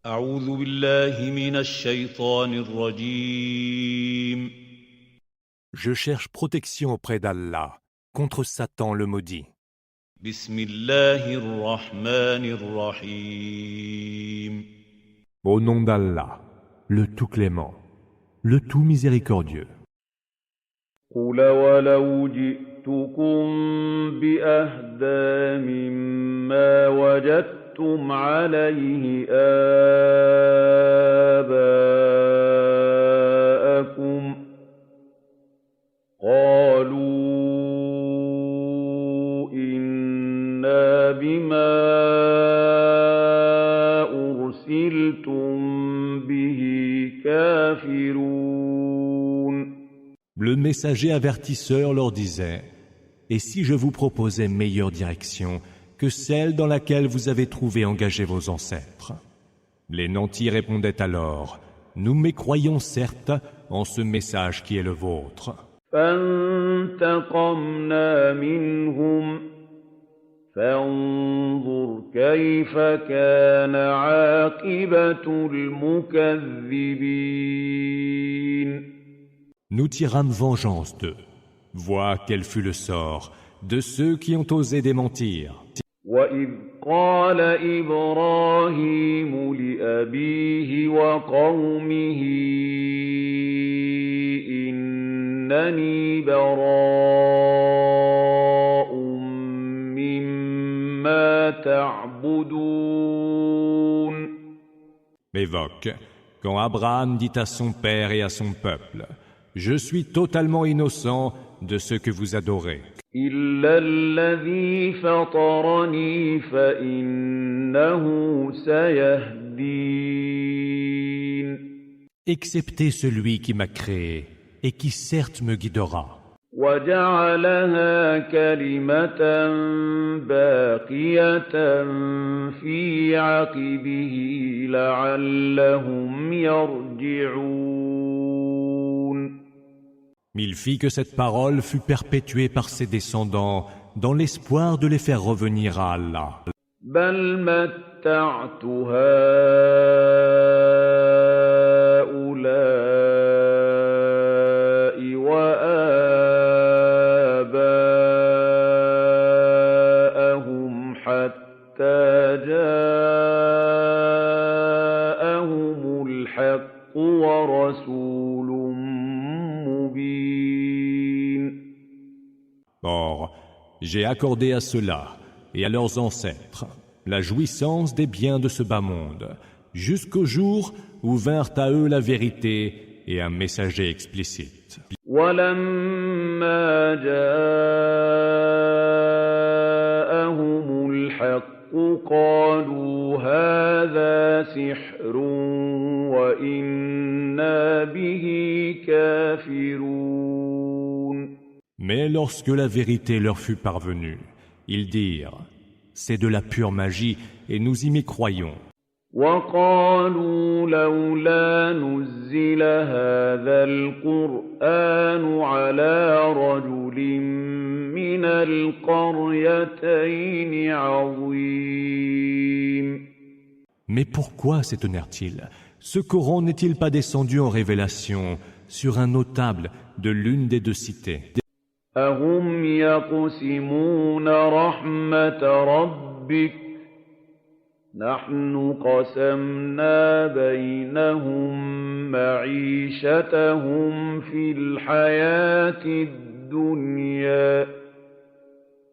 أعوذ بالله من الشيطان الرجيم. Je cherche protection auprès d'Allah contre Satan le maudit. بسم الله الرحمن الرحيم. Au nom d'Allah, le tout clément, le tout miséricordieux. قُلْ وَلَوْ جِئْتُكُم بِأَهْدَىٰ مِمَّا وَجَدتُّمْ عَلَيْهِ آبَاءَكُمْ قَالُوا إِنَّا بِمَا أُرْسِلْتُم بِهِ كَافِرُونَ. Le messager avertisseur leur disait « Et si je vous proposais meilleure direction que celle dans laquelle vous avez trouvé engagés vos ancêtres ?» Les nantis répondaient alors « Nous mécroyons certes en ce message qui est le vôtre. » فانتقمنا منهم فانظر كيف كان عاقبة المكذبين. Nous tirâmes vengeance d'eux. Vois quel fut le sort de ceux qui ont osé démentir. وإذ قال إبراهيم لأبيه وقومه إنني براء مما تعبدون. Évoque quand Abraham dit à son père et à son peuple « Je suis totalement innocent de ce que vous adorez. إلا الذي فطرني فإنه سيهدين. Excepté celui qui m'a créé et qui certes me guidera. » وجعلها كلمة باقية في عقبه لعلهم يرجعون. Mais il fit que cette parole fut perpétuée par ses descendants dans l'espoir de les faire revenir à Allah. بل متعت هؤلاء وآباءهم حتى جاءهم الحق ورسول مبين. Or, j'ai accordé à ceux-là et à leurs ancêtres la jouissance des biens de ce bas monde, jusqu'au jour où vinrent à eux la vérité et un messager explicite. ولما جاءهم الحق قالوا هذا سحر وإنا به كافرون. Mais lorsque la vérité leur fut parvenue, ils dirent « C'est de la pure magie et nous y mécroyons. » وقالوا لولا نزل هذا القرآن على رجل من القريتين عظيم. Mais pourquoi s'étonnèrent-ils? Ce Coran n'est-il pas descendu en révélation sur un notable de l'une des deux cités? أهم يقسمون رحمة ربك نحن قسمنا بينهم معيشتهم في الحياة الدنيا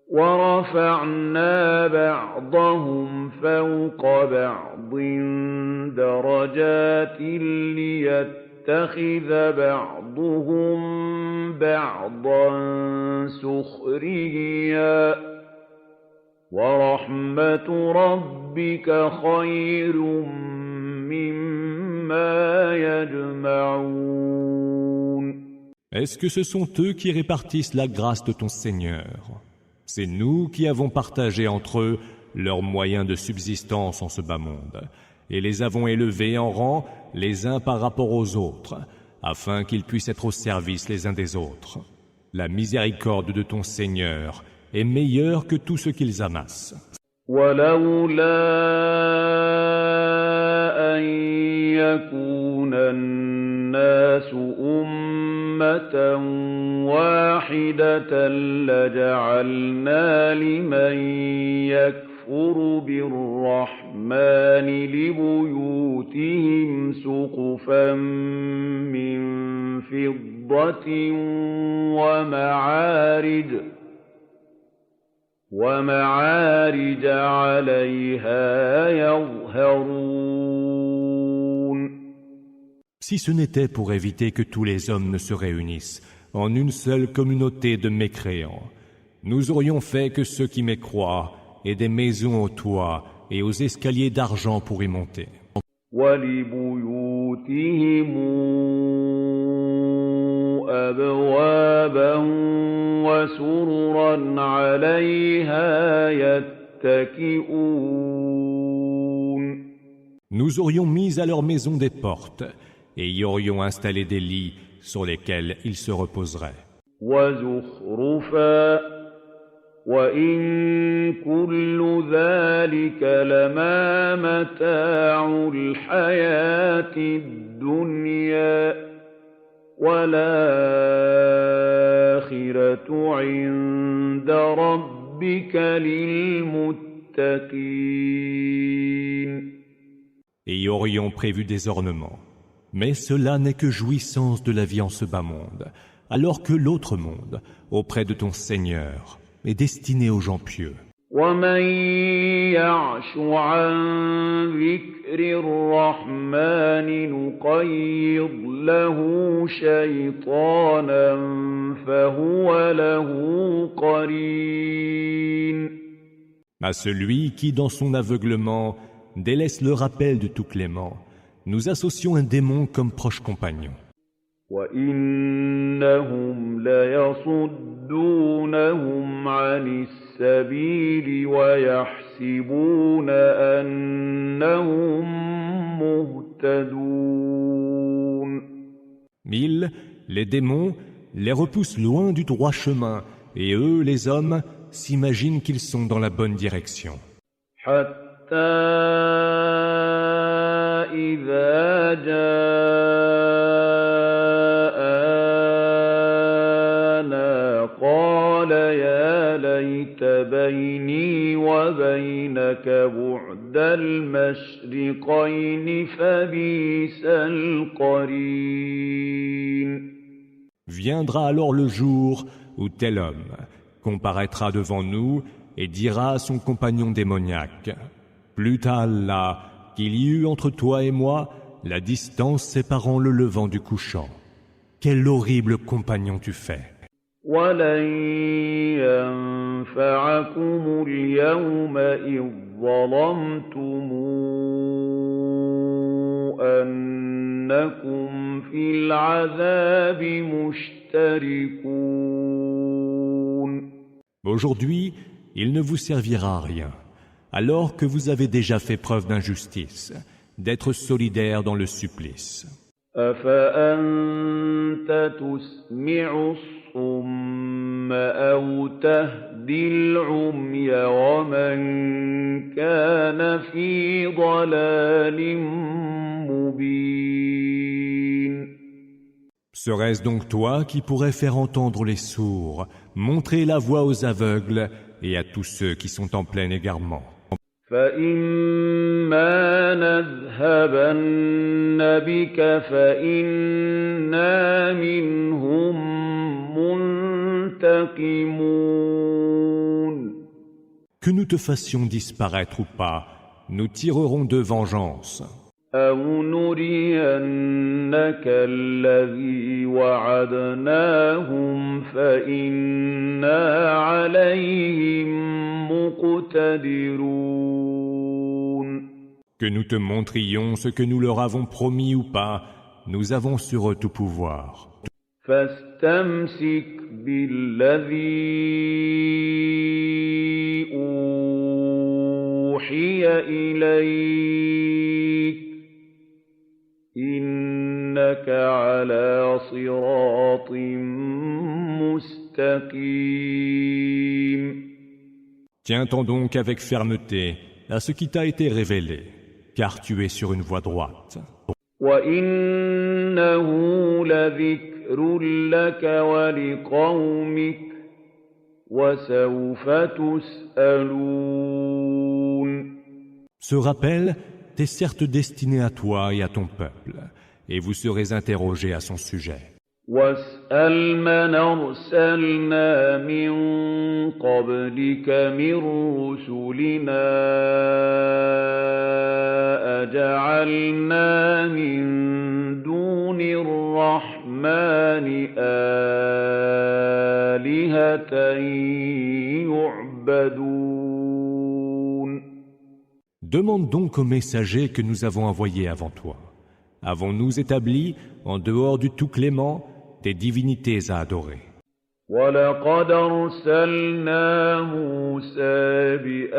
ورفعنا بعضهم فوق بعض درجات ليتخذ بعضهم بعضا سخريا ورحمة ربك خير مما يجمعون. Est-ce que ce sont eux qui répartissent la grâce de ton Seigneur? C'est nous qui avons partagé entre eux leurs moyens de subsistance en ce bas monde, et les avons élevés en rang les uns par rapport aux autres, afin qu'ils puissent être au service les uns des autres. La miséricorde de ton Seigneur est meilleure que tout ce qu'ils amassent. ولولا أن يكون الناس أمة واحدة لجعلنا لمن يكفر بالرحمن لبيوتهم سقفا من فضة ومعارج عليها يظهرون. Si ce n'était pour éviter que tous les hommes ne se réunissent en une seule communauté de mécréants, nous aurions fait que ceux qui mécroient aient des maisons aux toits et aux escaliers d'argent pour y monter. وَلِبُيُوتِهِمْ أَبْوَابًا وَسُرُرًا عَلَيْهَا يَتَّكِئُونَ. Nous aurions mis à leur maison des portes et y aurions installé des lits sur lesquels ils se reposeraient. وَزُخْرُفًا وَإِن كُلُّ ذَلِكَ لَمَّا مَتَاعُ الْحَيَاةِ الدُّنْيَا وَالْآخِرَةُ عِندَ رَبِّكَ لِلْمُتَّقِينَ. Et y aurions prévu des ornements. Mais cela n'est que jouissance de la vie en ce bas monde, alors que l'autre monde, auprès de ton Seigneur, est destiné aux gens pieux. وَمَن يَعْشُ عَن ذِكْرِ الرَّحْمَنِ نُقَيِّضْ لَهُ شَيْطَانًا فَهُوَ لَهُ قَرِينٌ. À celui qui, dans son aveuglement, délaisse le rappel de tout clément, nous associons un démon comme proche compagnon. وَإِنَّهُمْ لَيَصُدُّونَهُمْ عَنِ السَّبِيلِ وَيَحْسِبُونَ أَنَّهُمْ مُهْتَدُونَ. Ils, les démons, les repoussent loin du droit chemin, et eux, les hommes, s'imaginent qu'ils sont dans la bonne direction. إِذَا جَاءَنَا قَالَ يَا لَيْتَ بَيْنِي وَبَيْنَكَ بُعْدَ الْمَشْرِقَيْنِ فَبِئْسَ الْقَرِينُ. Viendra alors le jour où tel homme comparaîtra devant nous et dira à son compagnon démoniaque: Plût à Allah qu'il y eut entre toi et moi la distance séparant le levant du couchant. Quel horrible compagnon tu fais! وَلَن يَنفَعَكُمُ الْيَوْمَ إِذ ظَّلَمْتُمْ أَنَّكُمْ فِي الْعَذَابِ مُشْتَرِكُونَ. Aujourd'hui, il ne vous servira à rien, alors que vous avez déjà fait preuve d'injustice, d'être solidaire dans le supplice. أَفَأَنْتَ تُسْمِعُ الصُّمَّ أَوْ تَهْدِي الْعُمْيَ وَمَنْ كَانَ فِي ضَلَالٍ مُبِينٍ. Serait-ce donc toi qui pourrais faire entendre les sourds, montrer la voie aux aveugles et à tous ceux qui sont en plein égarement? فَإِمَّا نَذْهَبَنَّ بِكَ فَإِنَّا مِنْهُمْ مُنْتَقِمُونَ. Que nous te fassions disparaître ou pas, nous tirerons de vengeance. أَوْ نُرِيَنَّكَ الَّذِي وَعَدْنَاهُمْ فَإِنَّا عَلَيْهِمْ مُقْتَدِرُونَ. Que nous te montrions ce que nous leur avons promis ou pas, nous avons sur eux tout pouvoir. فَاسْتَمْسِكْ بِالَّذِي أُوحِيَ إِلَيْكَ إِنَّكَ عَلَى صِرَاطٍ مُسْتَقِيمٍ. Tiens-t'en donc avec fermeté à ce qui t'a été révélé, car tu es sur une voie droite. وَإِنَّهُ لَذِكْرٌ لَّكَ وَلِقَوْمِكَ وَسَوْفَ تُسْأَلُونَ. Ce rappel t'est certes destiné à toi et à ton peuple, et vous serez interrogés à son sujet. وَاسْأَلْ مَنْ أَرْسَلْنَا مِن قَبْلِكَ مِن رُّسُلِنَا أَجَعَلْنَا مِن دُونِ الرَّحْمَٰنِ آلِهَةً يُعْبَدُونَ. Demande donc aux messagers que nous avons envoyés avant toi. Avons-nous établi, en dehors du Tout-Clément, des divinités à adorer? وَلَقَدْ أَرْسَلْنَا مُوسَىٰ بِآيَاتِنَا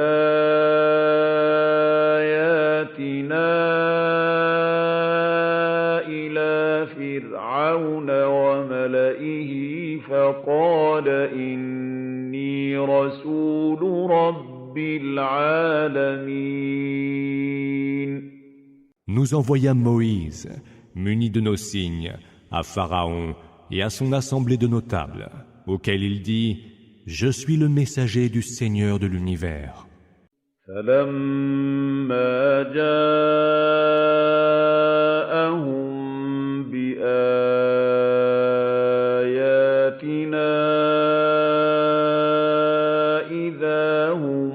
إِلَىٰ فِرْعَوْنَ وَمَلَئِهِ فَقَالَ إِنِّي رَسُولُ رَبِّ الْعَالَمِينَ. Nous envoyâmes Moïse, muni de nos signes, à Pharaon et à son assemblée de notables, auquel il dit « Je suis le messager du Seigneur de l'univers. » فَلَمَّا جَاءَهُم بِآيَاتِنَا إِذَا هُم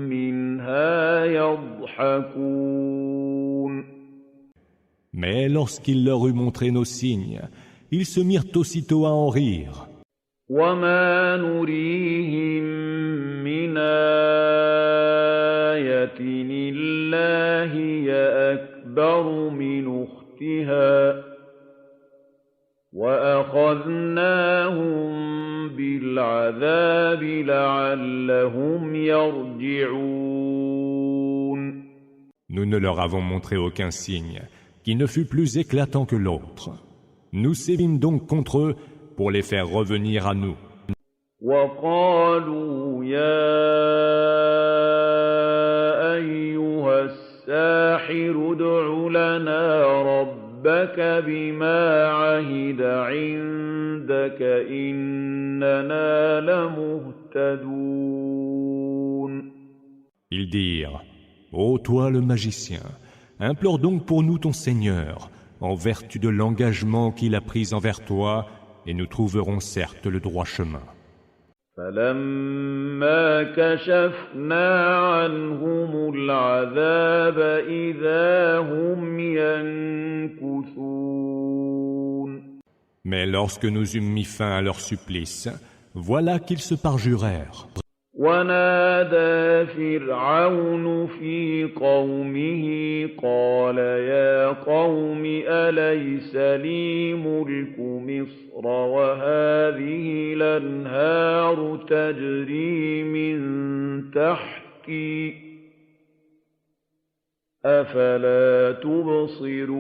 مِّنْهَا يَضْحَكُونَ. Mais lorsqu'il leur eut montré nos signes, ils se mirent aussitôt à en rire. وَمَا نُرِيهِم مِّنْ آيَةٍ إِلَّا هِيَ أَكْبَرُ مِنْ أُخْتِهَا وَأَخَذْنَاهُم بِالْعَذَابِ لَعَلَّهُمْ يَرْجِعُونَ. Nous ne leur avons montré aucun signe qui ne fût plus éclatant que l'autre. Nous sévîmes donc contre eux pour les faire revenir à nous. وَقَالُوا يَا أَيُّهَ السَّاحِرُ ادْعُ لَنَا رَبَّكَ بِمَا عَهِدَ عِندَكَ إِنَّنَا لَمُهْتَدُونَ. Ils dirent « Ô toi le magicien, implore donc pour nous ton Seigneur, en vertu de l'engagement qu'il a pris envers toi, et nous trouverons certes le droit chemin. » فَلَمَّا كَشَفْنَا عَنْهُمُ الْعَذَابَ إِذَا هُمْ يَنكُثُونَ. Mais lorsque nous eûmes mis fin à leur supplice, voilà qu'ils se parjurèrent. وَنَادَىٰ فِرْعَوْنُ فِي قَوْمِهِ قَالَ يَا قَوْمِ أَلَيْسَ لِي مُلْكُ مِصْرَ وَهَٰذِهِ الْأَنْهَارُ تَجْرِي مِن تَحْتِي أَفَلَا تُبْصِرُونَ.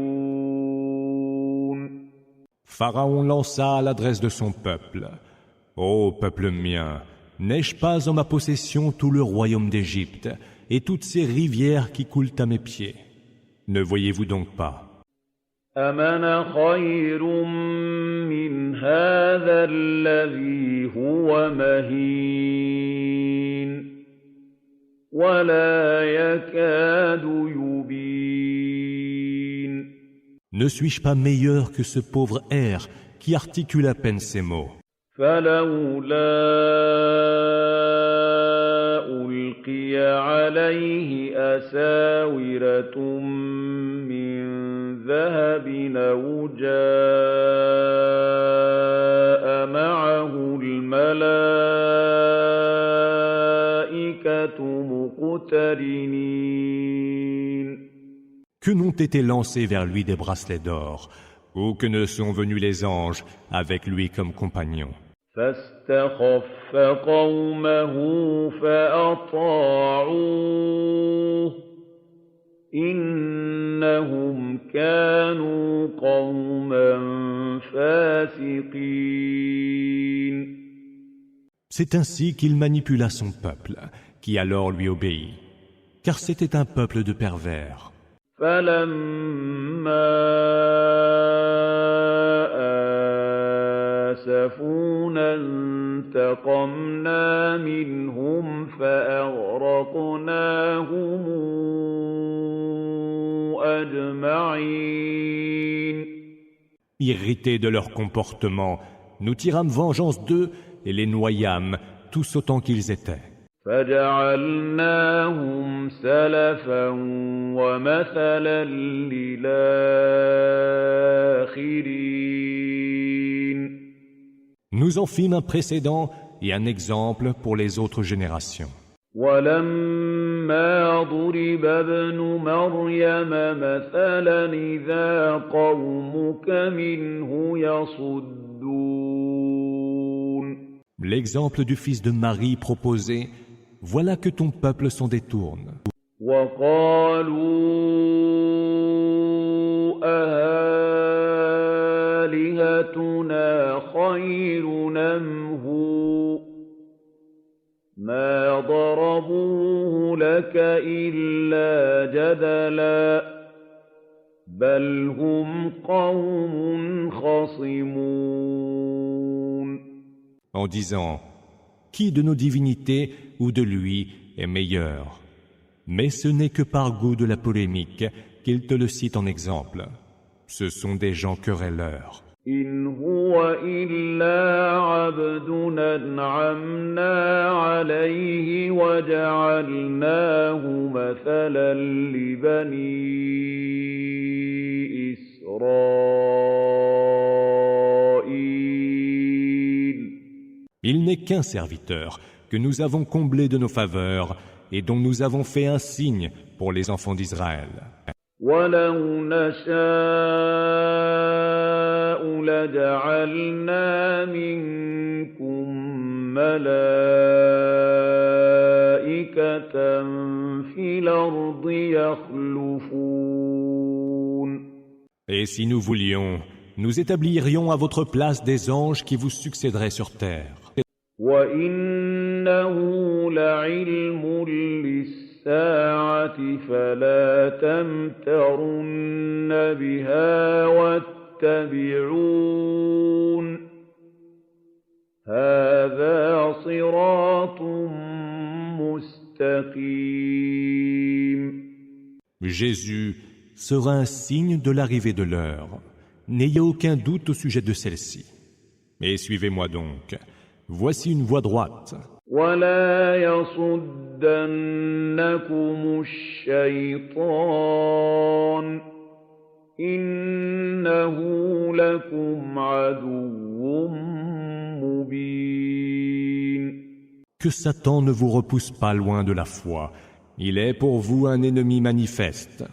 Pharaon lança à l'adresse de son peuple. Ô peuple mien, n'ai-je pas en ma possession tout le royaume d'Égypte et toutes ces rivières qui coulent à mes pieds? Ne voyez-vous donc pas? أَمَنَ خَيْرٌ مِّنْ هَٰذَا الَّذِي هُوَ مَهِينٌ وَلَا يَكَادُ يُبِينُ. Ne suis-je pas meilleur que ce pauvre air qui articule à peine ces mots? فَلَوْلَا أُلْقِيَ عَلَيْهِ أَسَاوِرَةٌ مِّن ذَهَبٍ أَوْ جَاءَ مَعَهُ الْمَلَائِكَةُ مُقْتَرِنِينَ. Que n'ont été lancés vers lui des bracelets d'or, ou que ne sont venus les anges avec lui comme compagnons. فَاسْتَخَفَّ قَوْمَهُ فَأَطَاعُوهُ إِنَّهُمْ كَانُوا قَوْمًا فَاسِقِينَ. C'est ainsi qu'il manipula son peuple, qui alors lui obéit, car c'était un peuple de pervers. فَلَمَّا آسفونا انتقمنا منهم فأغرقناهم أجمعين. Irrités de leur comportement, nous tirâmes vengeance d'eux et les noyâmes, tous autant qu'ils étaient. فجعلناهم سلفا ومثلا للآخرين. Nous en fîmes un précédent et un exemple pour les autres générations. ولما ضرب ابن مريم مثلا إذا قومك منه يصدون. L'exemple du fils de Marie proposé, voilà que ton peuple s'en détourne. وقالوا أآلهتنا خير أم هو ما ضربوه لك إلا جدلا بل هم قوم خصمون. En disant, qui de nos divinités ou de lui est meilleur? Mais ce n'est que par goût de la polémique qu'il te le cite en exemple. Ce sont des gens querelleurs. إن هو إلا عبد أنعمنا عليه وجعلناه مثلا لبني إسرائيل. Il n'est qu'un serviteur que nous avons comblé de nos faveurs et dont nous avons fait un signe pour les enfants d'Israël. ولو نشاء لجعلنا منكم ملائكة في الأرض يخلفون. Et si nous voulions, nous établirions à votre place des anges qui vous succéderaient sur terre. وإنه لعلم للساعة فلا تمترن بها واتبعون هذا صراط مستقيم. Jésus sera un signe de l'arrivée de l'heure. N'ayez aucun doute au sujet de celle-ci. Et suivez-moi donc. Voici une voie droite. ولا يصدنكم الشيطان إنه لكم عدو مبين. Que Satan ne vous repousse pas loin de la foi. Il est pour vous un ennemi manifeste.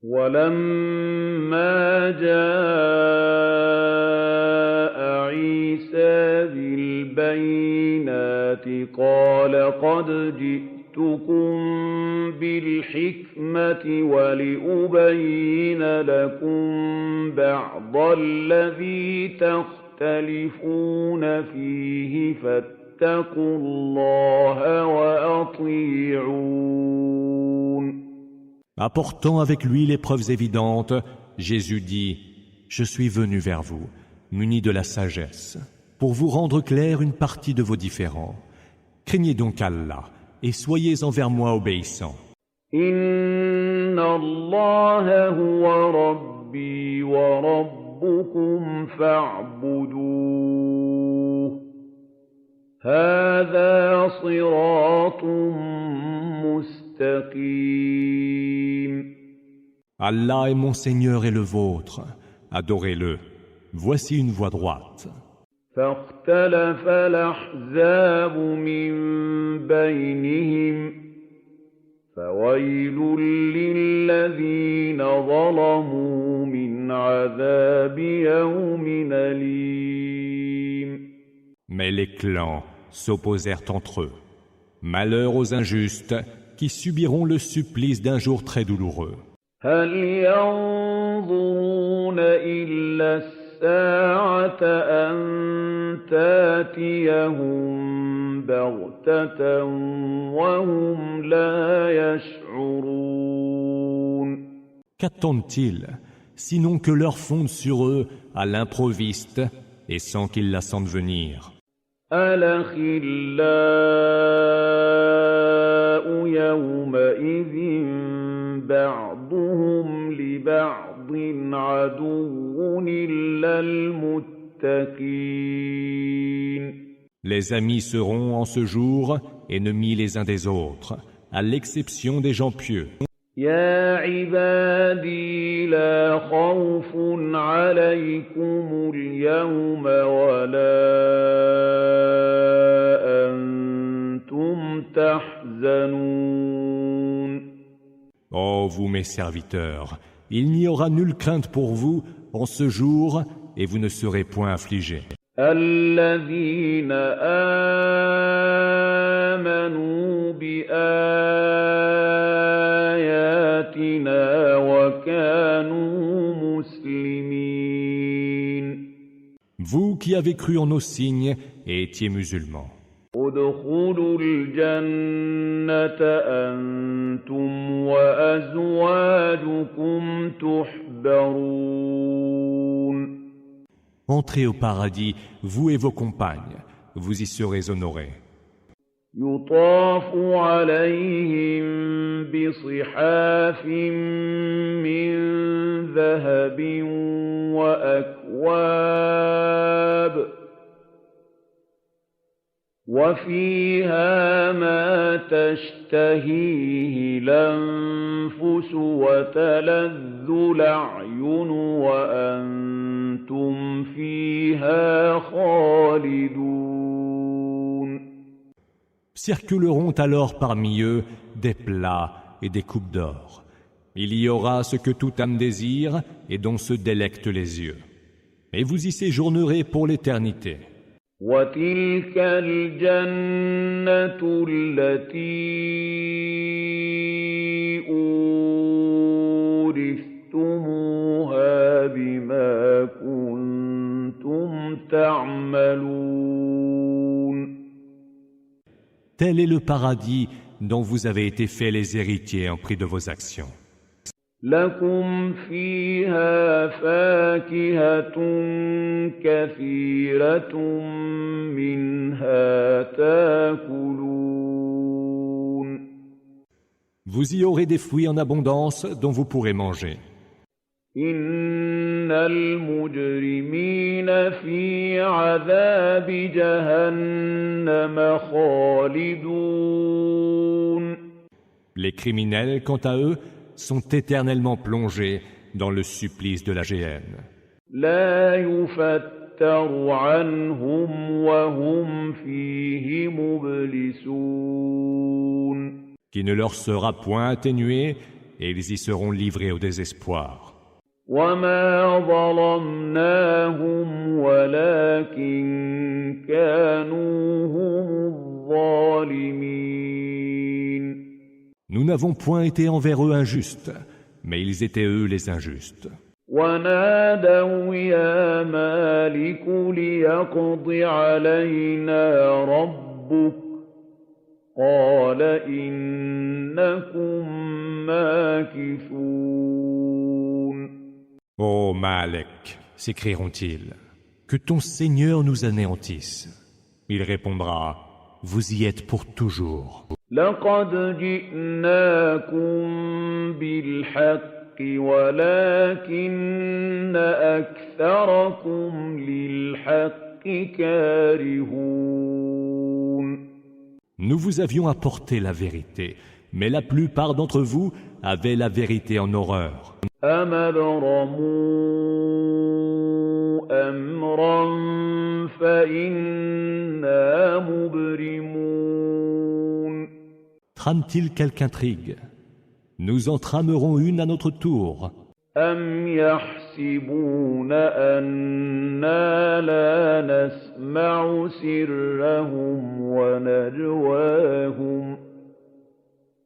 ولما جاء عيسى بالبينات قال قد جئتكم بالحكمة ولأبين لكم بعض الذي تختلفون فيه فاتقوا الله وأطيعون. Apportant avec lui les preuves évidentes, Jésus dit « Je suis venu vers vous, muni de la sagesse, pour vous rendre clair une partie de vos différends. Craignez donc Allah et soyez envers moi obéissants. » Inna Allah huwa Rabbi wa Rabbukum fa'buduh. Hadha siratun mustaqim. Allah est mon Seigneur et le vôtre. Adorez-le. Voici une voie droite. فاختلف الأحزاب من بينهم فويل للذين ظلموا من عذاب يوم أليم. Mais les clans s'opposèrent entre eux. Malheur aux injustes qui subiront le supplice d'un jour très douloureux. هل ينظرون إلا الساعة أن تأتيهم بغتة وهم لا يشعرون. Qu'attendent-ils? sinon que leur fonde sur eux à l'improviste et sans qu'ils la sentent venir. الأخلاء يومئذ بعضهم لبعض عدو إلا المتقين. Les amis seront en ce jour ennemis les uns des autres, à l'exception des gens pieux. يا عبادي لا خوف عليكم اليوم ولا أنتم تحزنون. Ô vous mes serviteurs, il n'y aura nulle crainte pour vous en ce jour et vous ne serez point affligés. الذين آمنوا بآياتنا وكانوا مسلمين. Vous qui avez cru en nos signes et étiez musulmans. ادخلوا الجنة أنتم وأزواجكم تحبرون. Entrez au paradis, vous et vos compagnes, vous y serez honorés. يطاف عليهم بصحاف من ذهب وأكواب وفيها ما تشتهيه الأنفس وتلذ الأعين وأنتم فيها خالدون. Circuleront alors parmi eux des plats et des coupes d'or. Il y aura ce que toute âme désire et dont se délectent les yeux. Et vous y séjournerez pour l'éternité. وتلك الجنة التي أورثتموها بما كنتم تعملون. Tel est le paradis dont vous avez été faits les héritiers en prix de vos actions. لكم فيها فاكهة كثيرة منها تاكلون. Vous y aurez des fruits en abondance dont vous pourrez manger. إن المجرمين في عذاب جهنم خالدون. Les criminels, quant à eux, sont éternellement plongés dans le supplice de la géhenne. لا يفتر عنهم وهم فيه مبلسون. Qui ne leur sera point atténué et ils y seront livrés au désespoir. وما ظلمناهم ولكن كانوا هم الظالمين. Nous n'avons point été envers eux injustes, mais ils étaient eux les injustes. ونادوا يا مالك ليقض علينا ربك قال إنكم ماكثون. Ô Malek, s'écrieront-ils, que ton Seigneur nous anéantisse. Il répondra, vous y êtes pour toujours. لقد جئناكم بالحق ولكن أكثركم للحق كارهون. Nous vous avions apporté la vérité, mais la plupart d'entre vous avaient la vérité en horreur. أم أبرموا أمرا فإنا مبرمون. Trame-t-il quelque intrigue? Nous en tramerons une à notre tour. أم يحسبون أنا لا نسمع سرهم ونجواهم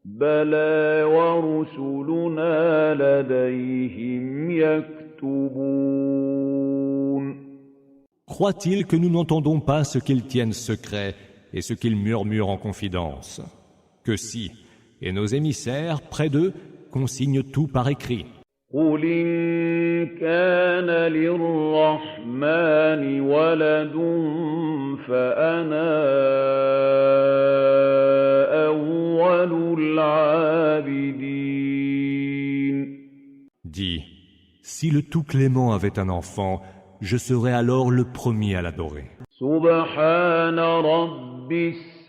بلى ورسلنا لديهم يكتبون. Croit-il que nous n'entendons pas ce qu'ils tiennent secret et ce qu'ils murmurent en confidence? Que si, et nos émissaires, près d'eux, consignent tout par écrit. قل كان للرحمن ولد فأنا أول العابدين. Dis, si le Tout-Clément avait un enfant, je serais alors le premier à l'adorer. سبحان رب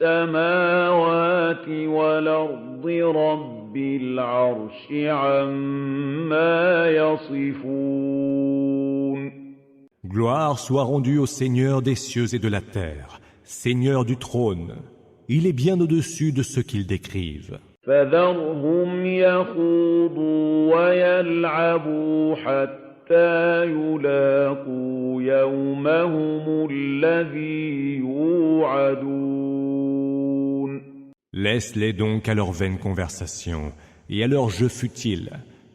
السماوات والأرض رب العرش عما يصفون. Gloire soit rendue au Seigneur des cieux et de la terre, Seigneur du trône. Il est bien au-dessus de ce qu'ils décrivent. فذرهم يخوضوا ويلعبوا حتى يلاقوا يومهم الذي يوعدون. Laisse-les donc à leur vaine conversation et à leur jeu futile,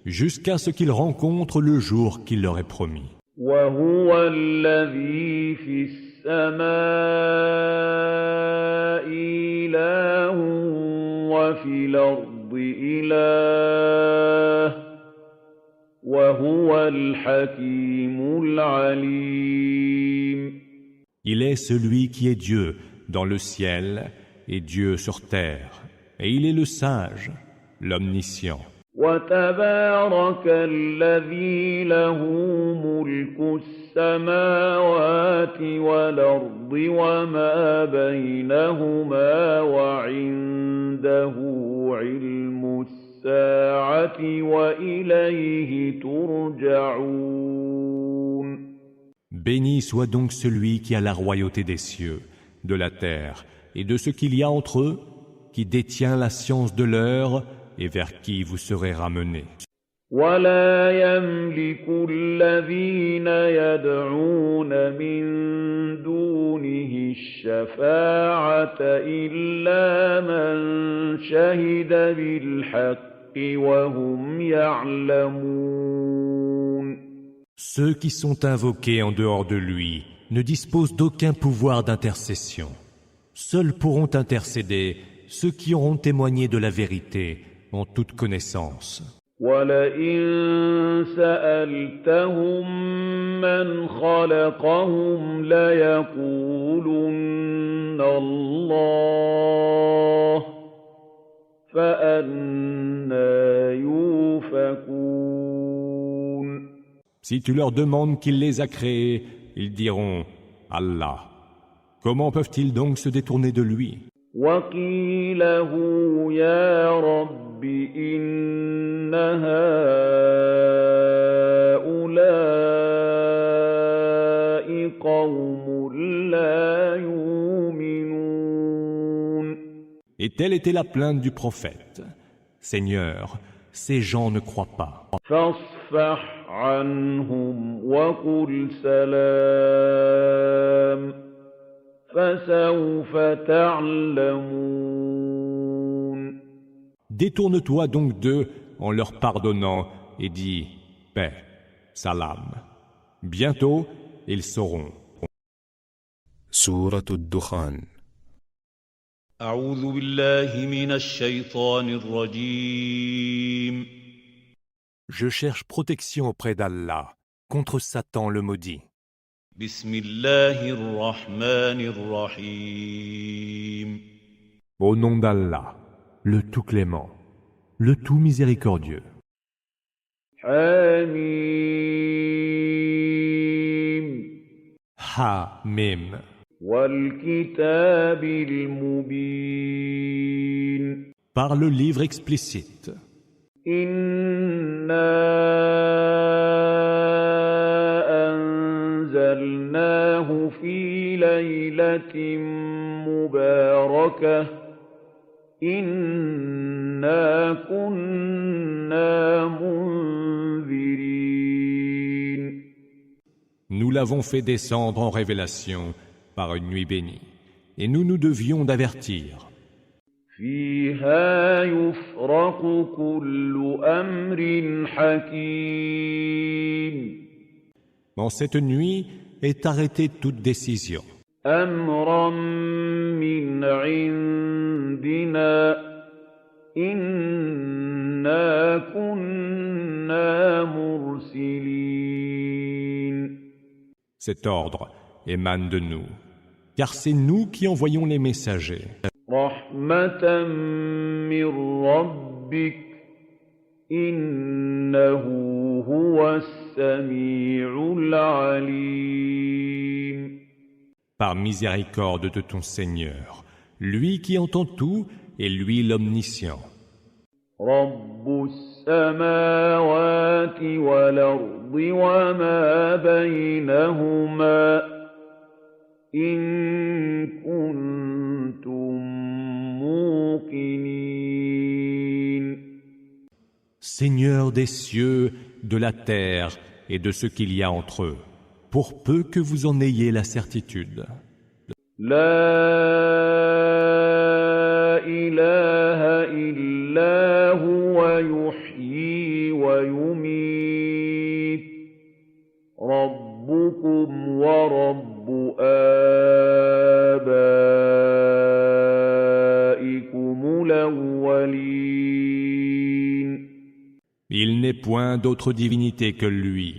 jusqu'à ce qu'ils rencontrent le jour qu'il leur est promis. وهو الذي في السماء إله وفي الأرض إله وهو الحكيم العليم. Il est celui qui est Dieu dans le ciel et Dieu sur terre, et il est le sage, l'omniscient. وتبارك الذي له ملك السماوات والأرض وما بينهما وعنده علم الساعة وإليه ترجعون. Béni soit donc celui qui a la royauté des cieux, de la terre et de ce qu'il y a entre eux, qui détient la science de l'heure et vers qui vous serez ramenés. ولا يملك الذين يدعون من دونه الشفاعة إلا من شهد بالحق وهم يعلمون. Ceux qui sont invoqués en dehors de lui ne disposent d'aucun pouvoir d'intercession. Seuls pourront intercéder ceux qui auront témoigné de la vérité en toute connaissance. وَلَئِن سَأَلْتَهُم مَّنْ خَلَقَهُمْ لَيَقُولُنَّ اللَّهُ فَأَنَّىٰ يُؤْفَكُونَ. Si tu leur demandes qui les a créés, ils diront « Allah ». Comment peuvent-ils donc se détourner de lui? وَقِيلَهُ يَا رَبِّ إِنَّ هَٰؤُلَاءِ قَوْمٌ لَّا يُؤْمِنُونَ. Et telle était la plainte du prophète. Seigneur, ces gens ne croient pas. فَاصْفَحْ عَنْهُمْ وَقُلْ سَلَامٌ فَسَوْفَ تَعْلَمُونَ. Détourne-toi donc d'eux en leur pardonnant et dis « paix, salam ». Bientôt, ils sauront. سورة الدخان. أعوذ بالله من الشيطان الرجيم. Je cherche protection auprès d'Allah contre Satan le maudit. بسم الله الرحمن الرحيم. Au nom d'Allah, le tout clément, le tout miséricordieux. حميم Ha Mim. والكتاب المبين Par le livre explicite. إنا أنزلناه في ليلة مباركة إنا كنا منذرين. Nous l'avons fait descendre en révélation par une nuit bénie, et nous devions d'avertir. فيها يفرق كل أمر حكيم. Dans cette nuit est arrêtée toute décision. أمرا من عندنا إنا كنا مرسلين. Cet ordre émane de nous, car c'est nous qui envoyons les messagers. رحمة من ربك إنه هو السميع العليم. Par miséricorde de ton Seigneur, lui qui entend tout et lui l'omniscient. رب السماوات والأرض وما بينهما إن كنتم موقنين. Seigneur des cieux, de la terre et de ce qu'il y a entre eux, pour peu que vous en ayez la certitude. لا إله إلا هو يحيي ويميت ربكم ورب آبائكم الأولين. Il n'est point d'autre divinité que lui.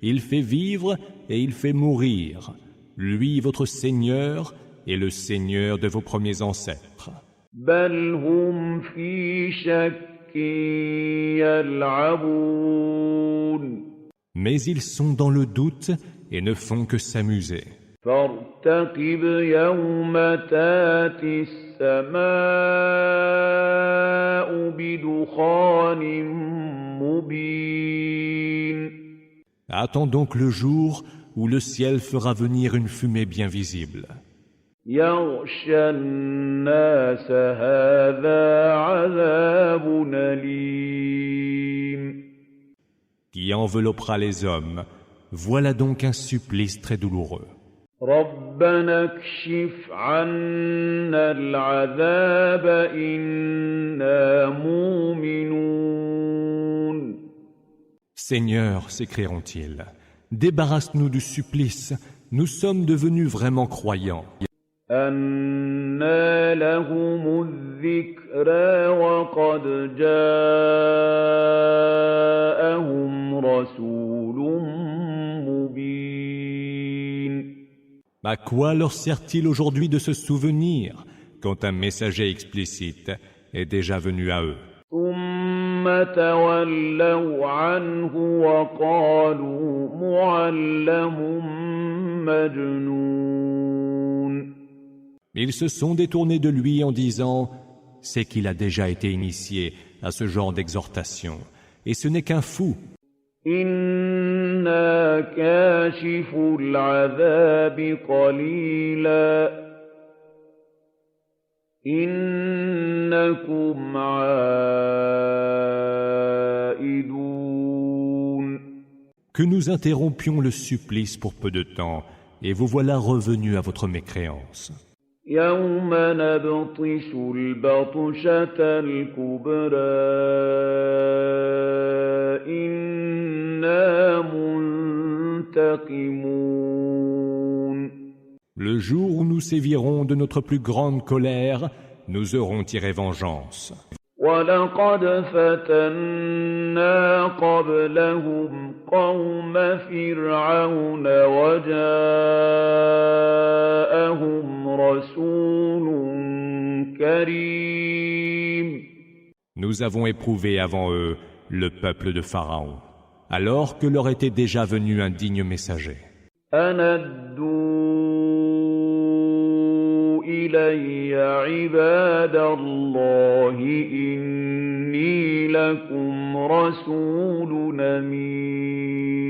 Il fait vivre et il fait mourir. Lui, votre Seigneur, est le Seigneur de vos premiers ancêtres. بل هم في شك يلعبون. Mais ils sont dans le doute et ne font que s'amuser. فارتقب يوم تاتي السماء بدخان مبين. Attends donc le jour où le ciel fera venir une fumée bien visible. يغشى الناس هذا عذاب أليم. Qui enveloppera les hommes. Voilà donc un supplice très douloureux. ربنا اكشف عنا العذاب إنا مؤمنون. Seigneur, s'écrieront-ils, débarrasse-nous du supplice, nous sommes devenus vraiment croyants. أنى لهم الذكرى وقد جاءهم رسول مبين. À quoi leur sert-il aujourd'hui de se souvenir quand un messager explicite est déjà venu à eux? ثم تولوا عنه وقالوا معلم مجنون. Ils se sont détournés de lui en disant « C'est qu'il a déjà été initié à ce genre d'exhortation, et ce n'est qu'un fou. » إنا كاشف العذاب قليلا إنكم عائدون. Que nous interrompions le supplice pour peu de temps, et vous voilà revenus à votre mécréance. يوم نبطش البطشة الكبرى إنا منتقمون. Le jour où nous sévirons de notre plus grande colère, nous aurons tiré vengeance. ولقد فتنا قبلهم قوم فرعون وجاءهم رسول كريم. Nous avons éprouvé avant eux le peuple de Pharaon, alors que leur était déjà venu un digne messager. أن أدوا إلي عباد الله إني لكم رسول أمين.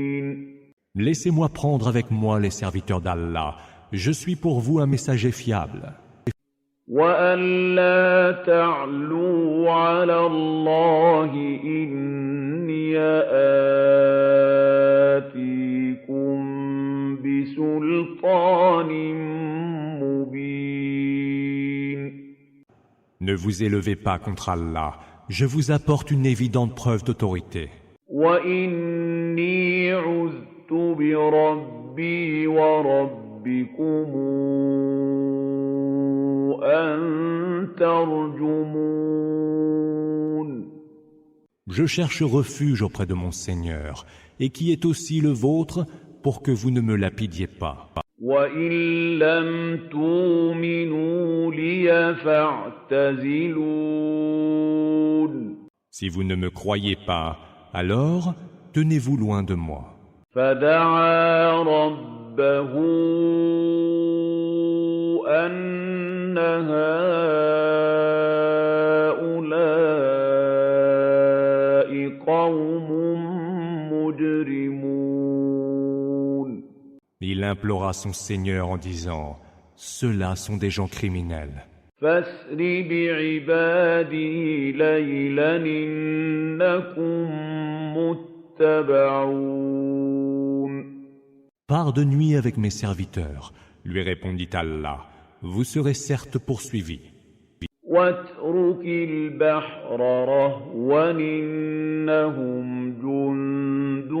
Laissez-moi prendre avec moi les serviteurs d'Allah. Je suis pour vous un messager fiable. وأن لا تعلوا على الله إني آتيكم بسلطان مبين. Ne vous élevez pas contre Allah. Je vous apporte une évidente preuve d'autorité. وإني عذت بربي وربكم أن ترجمون. Je cherche refuge auprès de mon Seigneur, et qui est aussi le vôtre, pour que vous ne me lapidiez pas. وَإِن لَّمْ تُؤْمِنُوا لِي فَاعْتَزِلُونِ Si vous ne me croyez pas, alors tenez-vous loin de moi. فَدَعَا رَبَّهُ أَنَّ هَٰؤُلَاءِ قَوْمٌ مُّجْرِمُونَ Il implora son Seigneur en disant « Ceux-là sont des gens criminels. فَاسْرِ بِعِبَادِي لَيْلًا إِنَّكُم مُّتَّبَعُونَ » Pars de nuit avec mes serviteurs, lui répondit Allah. Vous serez certes poursuivis. وَاتْرُكِ الْبَحْرَ رَهْوًا إِنَّهُمْ جُندٌ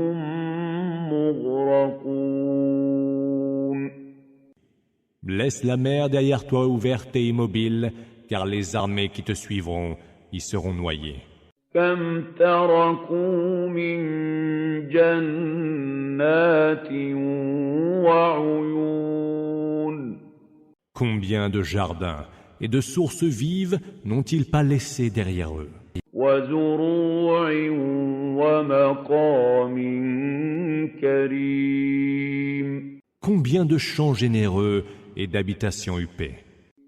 مُّغْرَقُونَ Laisse la mer derrière toi ouverte et immobile, car les armées qui te suivront y seront noyées. كَمْ تَرَكُوا مِن جَنَّاتٍ وَعُيُونٍ Combien de jardins et de sources vives n'ont-ils pas laissé derrière eux? وَزُرُوعٍ وَمَقَامٍ كَرِيمٍ Combien de champs généreux et d'habitations huppées?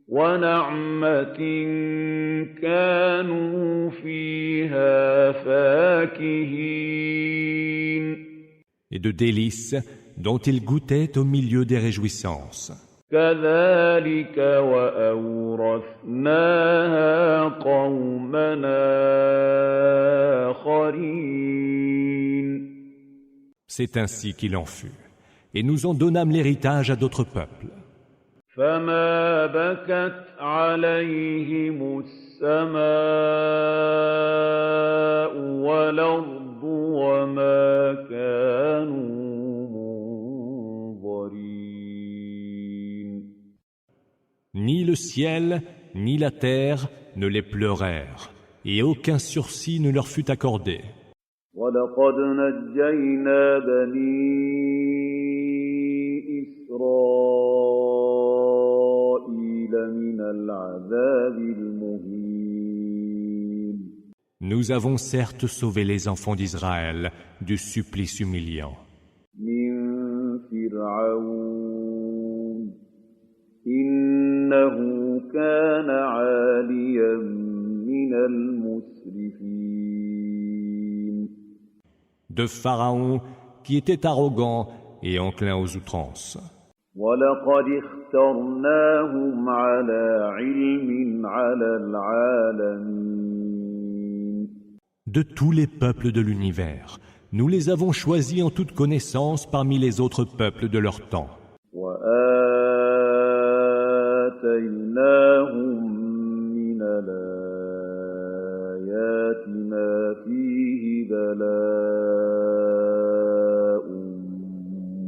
وَنَعْمَةٍ كَانُوا فِيهَا فَاكِهِينَ Et de délices dont ils goûtaient au milieu des réjouissances. كَذَلِكَ وَأَوْرَثْنَاهَا قَوْمًا آخَرِينَ C'est ainsi qu'il en fut. Et nous en donnâmes l'héritage à d'autres peuples. فَمَا بَكَتْ عَلَيْهِمُ السَّمَاءُ وَالْأَرْضُ وَمَا كَانُوا مُنظَرِينَ Ni le ciel, ni la terre ne les pleurèrent, et aucun sursis ne leur fut accordé. وَلَقَدْ نَجَّيْنَا بَنِي إِسْرَائِيلَ مِنَ الْعَذَابِ الْمُهِينِ Nous avons certes sauvé les enfants d'Israël du supplice humiliant. مِن فِرْعَوْنَ إِنَّهُ كَانَ عَالِيًا مِنَ الْمُسْرِفِينَ De Pharaon, qui était arrogant et enclin aux outrances. وَلَقَدِ اخْتَرْنَاهُمْ عَلَىٰ عِلْمٍ عَلَى الْعَالَمِينَ De tous les peuples de l'univers, nous les avons choisis en toute connaissance parmi les autres peuples de leur temps. وَآتَيْنَاهُم مِّنَ الْآيَاتِ مَا فِيهِ بَلَاءٌ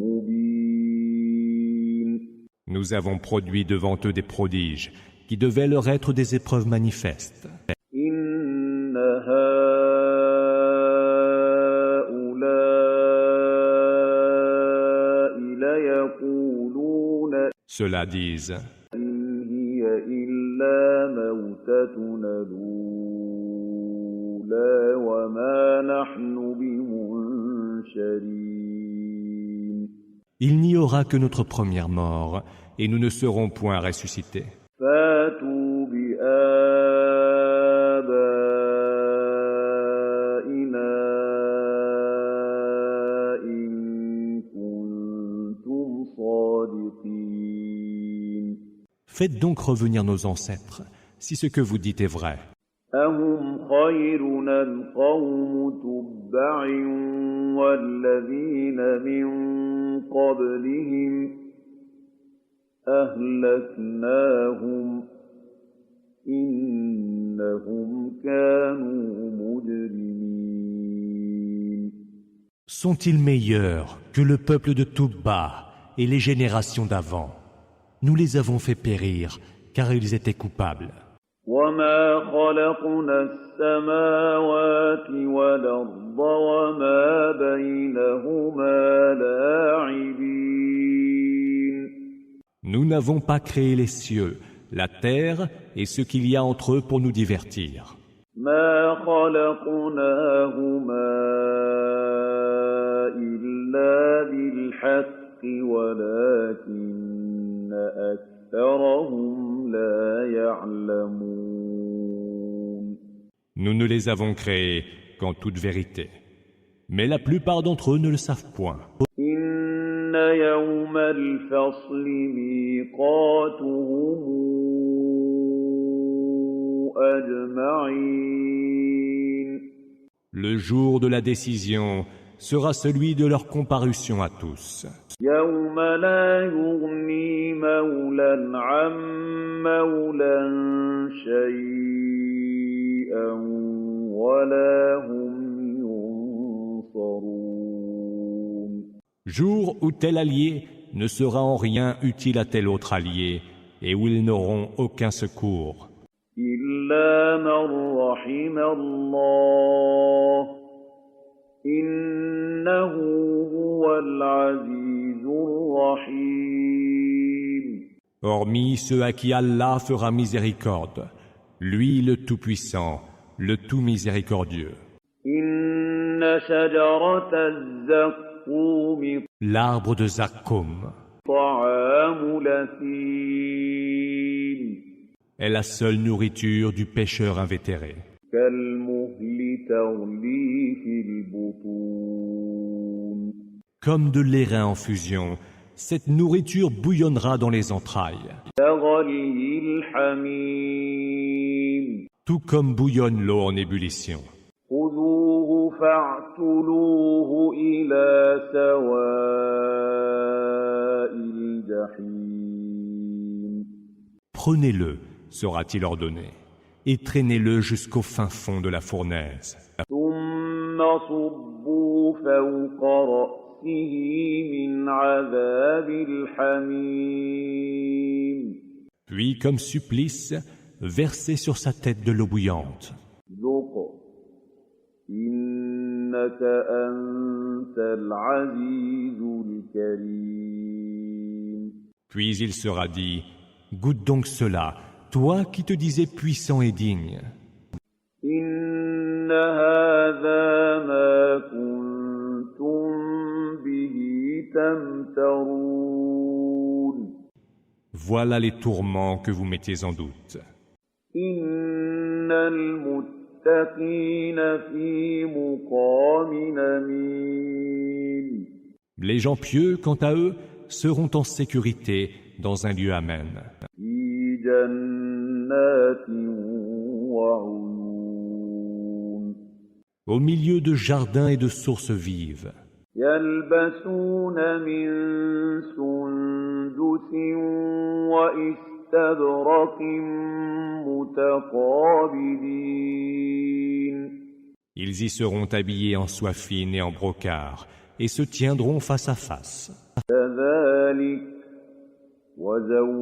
مُّبِينٌ Nous avons produit devant eux des prodiges qui devaient leur être des épreuves manifestes. إِنَّ هَٰؤُلَاءِ لَيَقُولُونَ Ceux-là disent إِنْ هِيَ إِلَّا مَوْتَتُنَا الْأُولَىٰ وَمَا نَحْنُ بِمُنشَرِينَ Il n'y aura que notre première mort, et nous ne serons point ressuscités. فَاتُوا بِآبَائِنَا إِن كُنتُمْ صَادِقِينَ Faites donc revenir nos ancêtres, si ce que vous dites est vrai. أَهُمْ خَيْرٌ أَمْ قَوْمُ تُبَّعٍ وَالَّذِينَ مِن قَبْلِهِمْ أَهْلَكْنَاهُمْ إِنَّهُمْ كَانُوا مُجْرِمِينَ Sont-ils meilleurs que le peuple de Toubba et les générations d'avant? Nous les avons fait périr, car ils étaient coupables. وَمَا خَلَقْنَا السَّمَاوَاتِ وَالْأَرْضَ وَمَا بَيْنَهُمَا لَاعِبِينَ Nous n'avons pas créé les cieux, la terre et ce qu'il y a entre eux pour nous divertir. مَا خَلَقْنَاهُمَا إِلَّا بِالْحَقِّ وَلَكِنَّ أَكْثَرَهُمْ لَا يَعْلَمُونَ Nous ne les avons créés qu'en toute vérité. Mais la plupart d'entre eux ne le savent point. إِنَّ يَوْمَ الْفَصْلِ مِيقَاتُهُمْ أَجْمَعِينَ Le jour de la décision sera celui de leur comparution à tous. يَوْمَ لَا يُغْنِي مَوْلًى عَن مَّوْلًى شَيْئًا وَلَا هُمْ يُنصَرُونَ Jour où tel allié ne sera en rien utile à tel autre allié et où ils n'auront aucun secours. إِلَّا مَن رَّحِمَ اللَّهُ إِنَّهُ هُوَ الْعَزِيزُ الرَّحِيمُ Hormis ceux à qui Allah fera miséricorde, lui le Tout-Puissant, le Tout-Miséricordieux. إِنَّ شَجَرَتَ الزَّقُّومِ L'arbre de Zakkoum طَعَامُ الْأَثِيمِ est la seule nourriture du pécheur invétéré. كَالْمُهْلِ تَغْلِي فِي الْبُطُونِ Comme de l'airain en fusion, cette nourriture bouillonnera dans les entrailles, كَغَلْيِ الْحَمِيمِ tout comme bouillonne l'eau en ébullition. خُذُوهُ فَاعْتِلُوهُ إِلَىٰ سَوَاءِ الْجَحِيمِ Prenez-le, sera-t-il ordonné, et traînez-le jusqu'au fin fond de la fournaise. ثُمَّ صُبُّوا فَوْقَ رَأْسِهِ مِنْ عَذَابِ الْحَمِيمِ Puis, comme supplice, versez sur sa tête de l'eau bouillante. ذُقْ إِنَّكَ أَنْتَ الْعَزِيزُ الْكَرِيمُ Puis il sera dit, goûte donc cela, toi qui te disais puissant et digne. إِنَّ هَذَا مَا كُنتُم بِهِ تَمْتَرُونَ Voilà les tourments que vous mettez en doute. إِنَّ الْمُتَّقِينَ فِي مُقَامٍ أَمِينٍ Les gens pieux, quant à eux, seront en sécurité dans un lieu amen, فِي جَنَّاتٍ وَعُيُونٍ au milieu de jardins et de sources vives. يَلْبَسُونَ مِن سُندُسٍ وَإِسْتَبْرَقٍ مُّتَقَابِلِينَ Ils y seront habillés en soie fine et en brocart, et se tiendront face à face. كَذَٰلِكَ وَزَوَّجْنَاهُم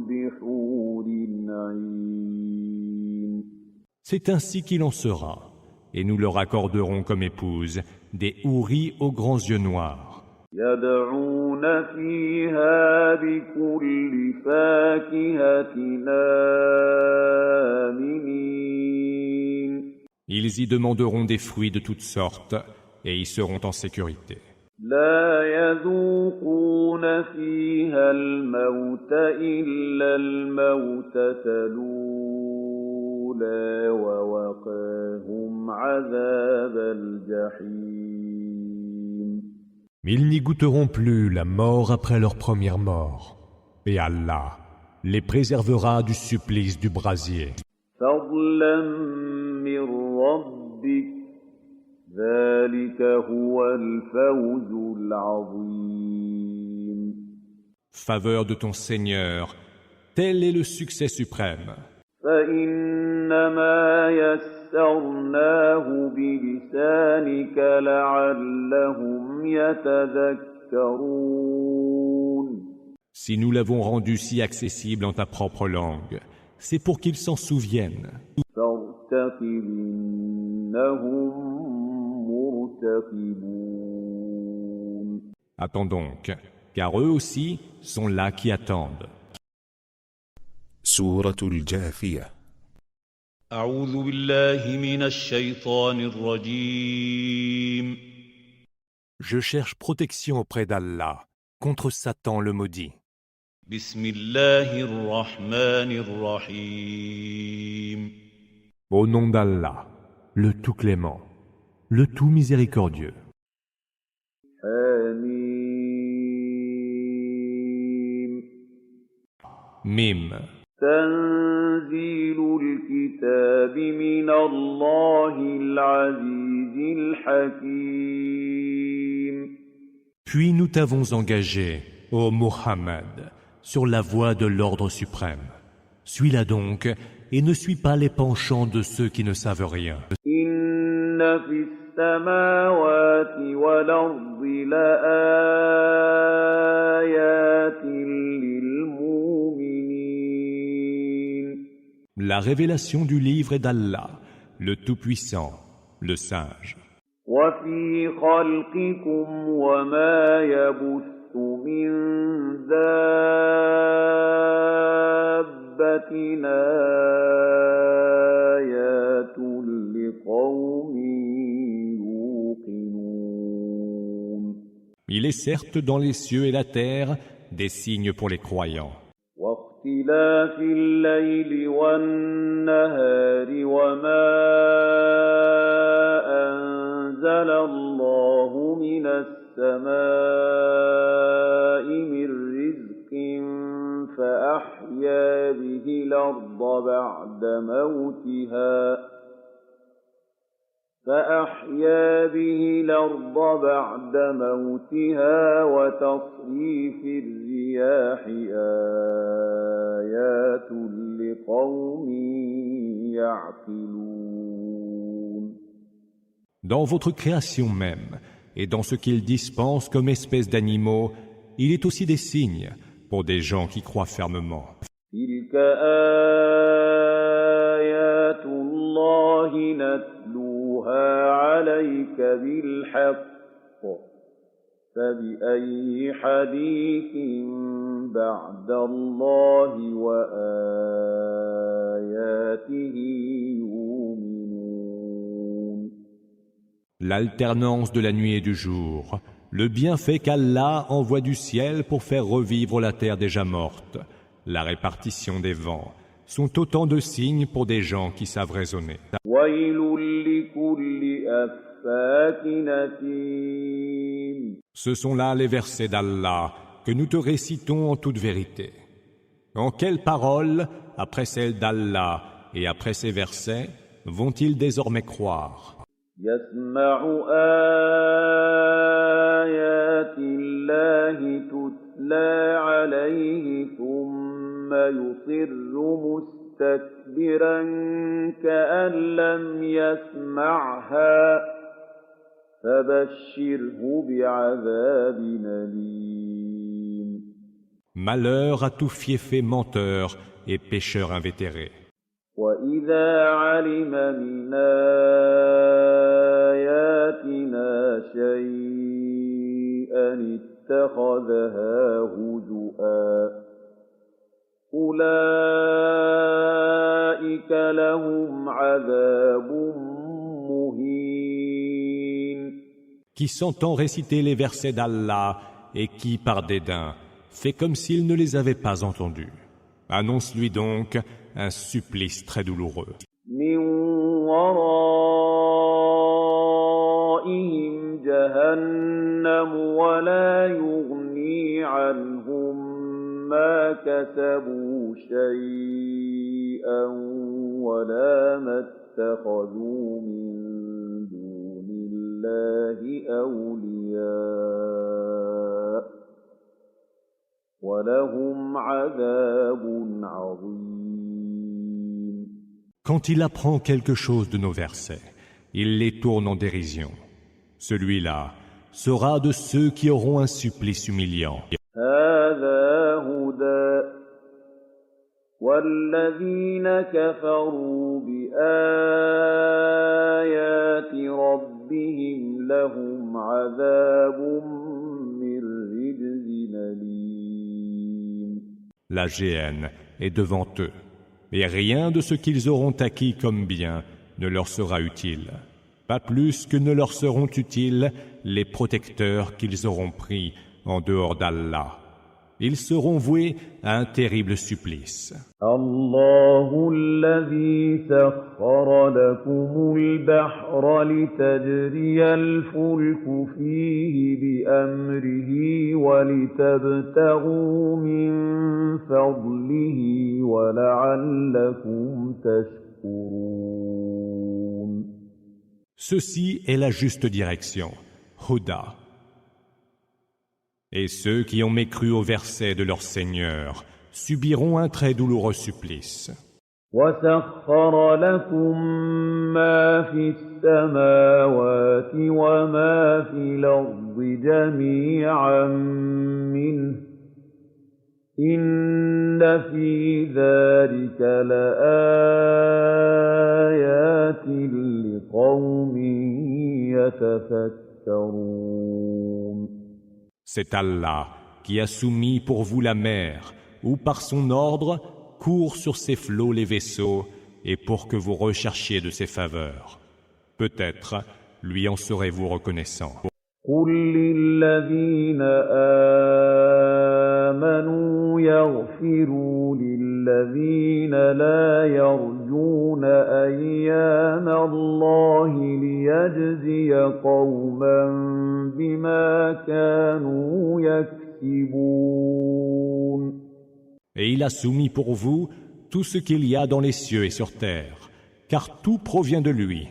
بِحُورٍ عِينٍ C'est ainsi qu'il en sera, et nous leur accorderons comme épouses des houris aux grands yeux noirs. يَدْعُونَ فِيهَا بِكُلِّ فَاكِهَةٍ آمِنِينَ Ils y demanderont des fruits de toutes sortes, et y seront en sécurité. لَا يَذُوقُونَ فِيهَا الْمَوْتَ إِلَّا الْمَوْتَةَ الْأُولَىٰ وَوَقَاهُمْ عَذَابَ الْجَحِيمِ Ils n'y goûteront plus la mort après leur première mort, et Allah les préservera du supplice du brasier. فَضْلًا مِّن رَّبِّكَ ذَٰلِكَ هُوَ الْفَوْزُ الْعَظِيمُ Faveur de ton Seigneur, tel est le succès suprême. فَإِنَّمَا يَسَّرْنَاهُ بِلِسَانِكَ لَعَلَّهُمْ يَتَذَكَّرُونَ Si nous l'avons rendu si accessible en ta propre langue, c'est pour qu'ils s'en souviennent. فارتقب إنهم مرتقبون. Attends donc, car eux aussi sont là qui attendent. سورة الجاثية. أعوذ بالله من الشيطان الرجيم. Je cherche protection auprès d'Allah contre Satan le maudit. بسم الله الرحمن الرحيم. Au nom d'Allah, le tout clément, le tout miséricordieux. حميم. Mim. تنزيل الكتاب من الله العزيز الحكيم. Puis nous t'avons engagé, ô Muhammad, sur la voie de l'ordre suprême. Suis-la donc et ne suis pas les penchants de ceux qui ne savent rien. إن في السماوات والأرض لآيات للمؤمنين. La révélation du livre est d'Allah, le Tout-Puissant, le Sage. وفي خلقكم وما يبث من دابة آيات لقوم يوقنون. Il est certes dans les cieux et la terre des signes pour les croyants. واختلاف الليل والنهار وما أنزل الله من السماء من رزق فأحيا به الأرض بعد موتها وتصريف الرياح آيات لقوم يعقلون. Dans votre création même, et dans ce qu'il dispense comme espèce d'animaux, il est aussi des signes pour des gens qui croient fermement. تلك آيات الله نتلوها عليك بالحق فبأي حديث بعد الله وآياته يؤمنون. L'alternance de la nuit et du jour, le bienfait qu'Allah envoie du ciel pour faire revivre la terre déjà morte, la répartition des vents, sont autant de signes pour des gens qui savent raisonner. ويل لكل أفاك أثيم. Ce sont là les versets d'Allah que nous te récitons en toute vérité. En quelles paroles, après celles d'Allah et après ces versets, vont-ils désormais croire? يسمع آيات الله تتلى عليه ثم يصر مستكبرا كأن لم يسمعها فبشره بعذاب أليم. Malheur à tout fiefé menteur et pécheur invétéré. وإذا علم من آياتنا شيئا اتخذها هزؤا أولئك لهم عذاب مهين. Qui s'entend réciter les versets d'Allah et qui, par dédain, fait comme s'il ne les avait pas entendus. Annonce-lui donc un supplice très douloureux. من ورائهم جهنم ولا يغني عنهم ما كسبوا شيئا ولا ما اتخذوا من دون الله أولياء ولهم عذاب عظيم. Quand il apprend quelque chose de nos versets, il les tourne en dérision. Celui-là sera de ceux qui auront un supplice humiliant. هذا هُدًى وَالَّذِينَ كَفَرُوا بِآيَاتِ رَبِّهِمْ لَهُمْ عَذَابٌ مِّن رِّجْزٍ أَلِيمٌ. La géhenne est devant eux, et rien de ce qu'ils auront acquis comme bien ne leur sera utile, pas plus que ne leur seront utiles les protecteurs qu'ils auront pris en dehors d'Allah. Ils seront voués à un terrible supplice. الله الذي سخر لكم البحر لتجري الفلك فيه بأمره ولتبتغوا من فضله ولعلكم تشكرون. Ceci est la juste direction, Huda. Et ceux qui ont mécru au verset de leur Seigneur subiront un très douloureux supplice. وَسَخَّرَ لَكُم مَّا فِي السَّمَاوَاتِ وَمَا فِي الْأَرْضِ جَمِيعًا مِّنْهُ ۚ إِنَّ فِي ذَلِكَ لَآيَاتٍ لِّقَوْمٍ يَتَفَكَّرُونَ. C'est Allah qui a soumis pour vous la mer, où par son ordre courent sur ses flots les vaisseaux, et pour que vous recherchiez de ses faveurs. Peut-être lui en serez-vous reconnaissant. قُل لِّلَّذِينَ آمَنُوا يَغْفِرُوا لِلَّذِينَ لَا يَرْجُونَ أَيَّامَ اللَّهِ لِيَجْزِيَ قَوْمًا بِمَا كَانُوا يَكْسِبُونَ. Et il a soumis pour vous tout ce qu'il y a dans les cieux et sur terre, car tout provient de lui.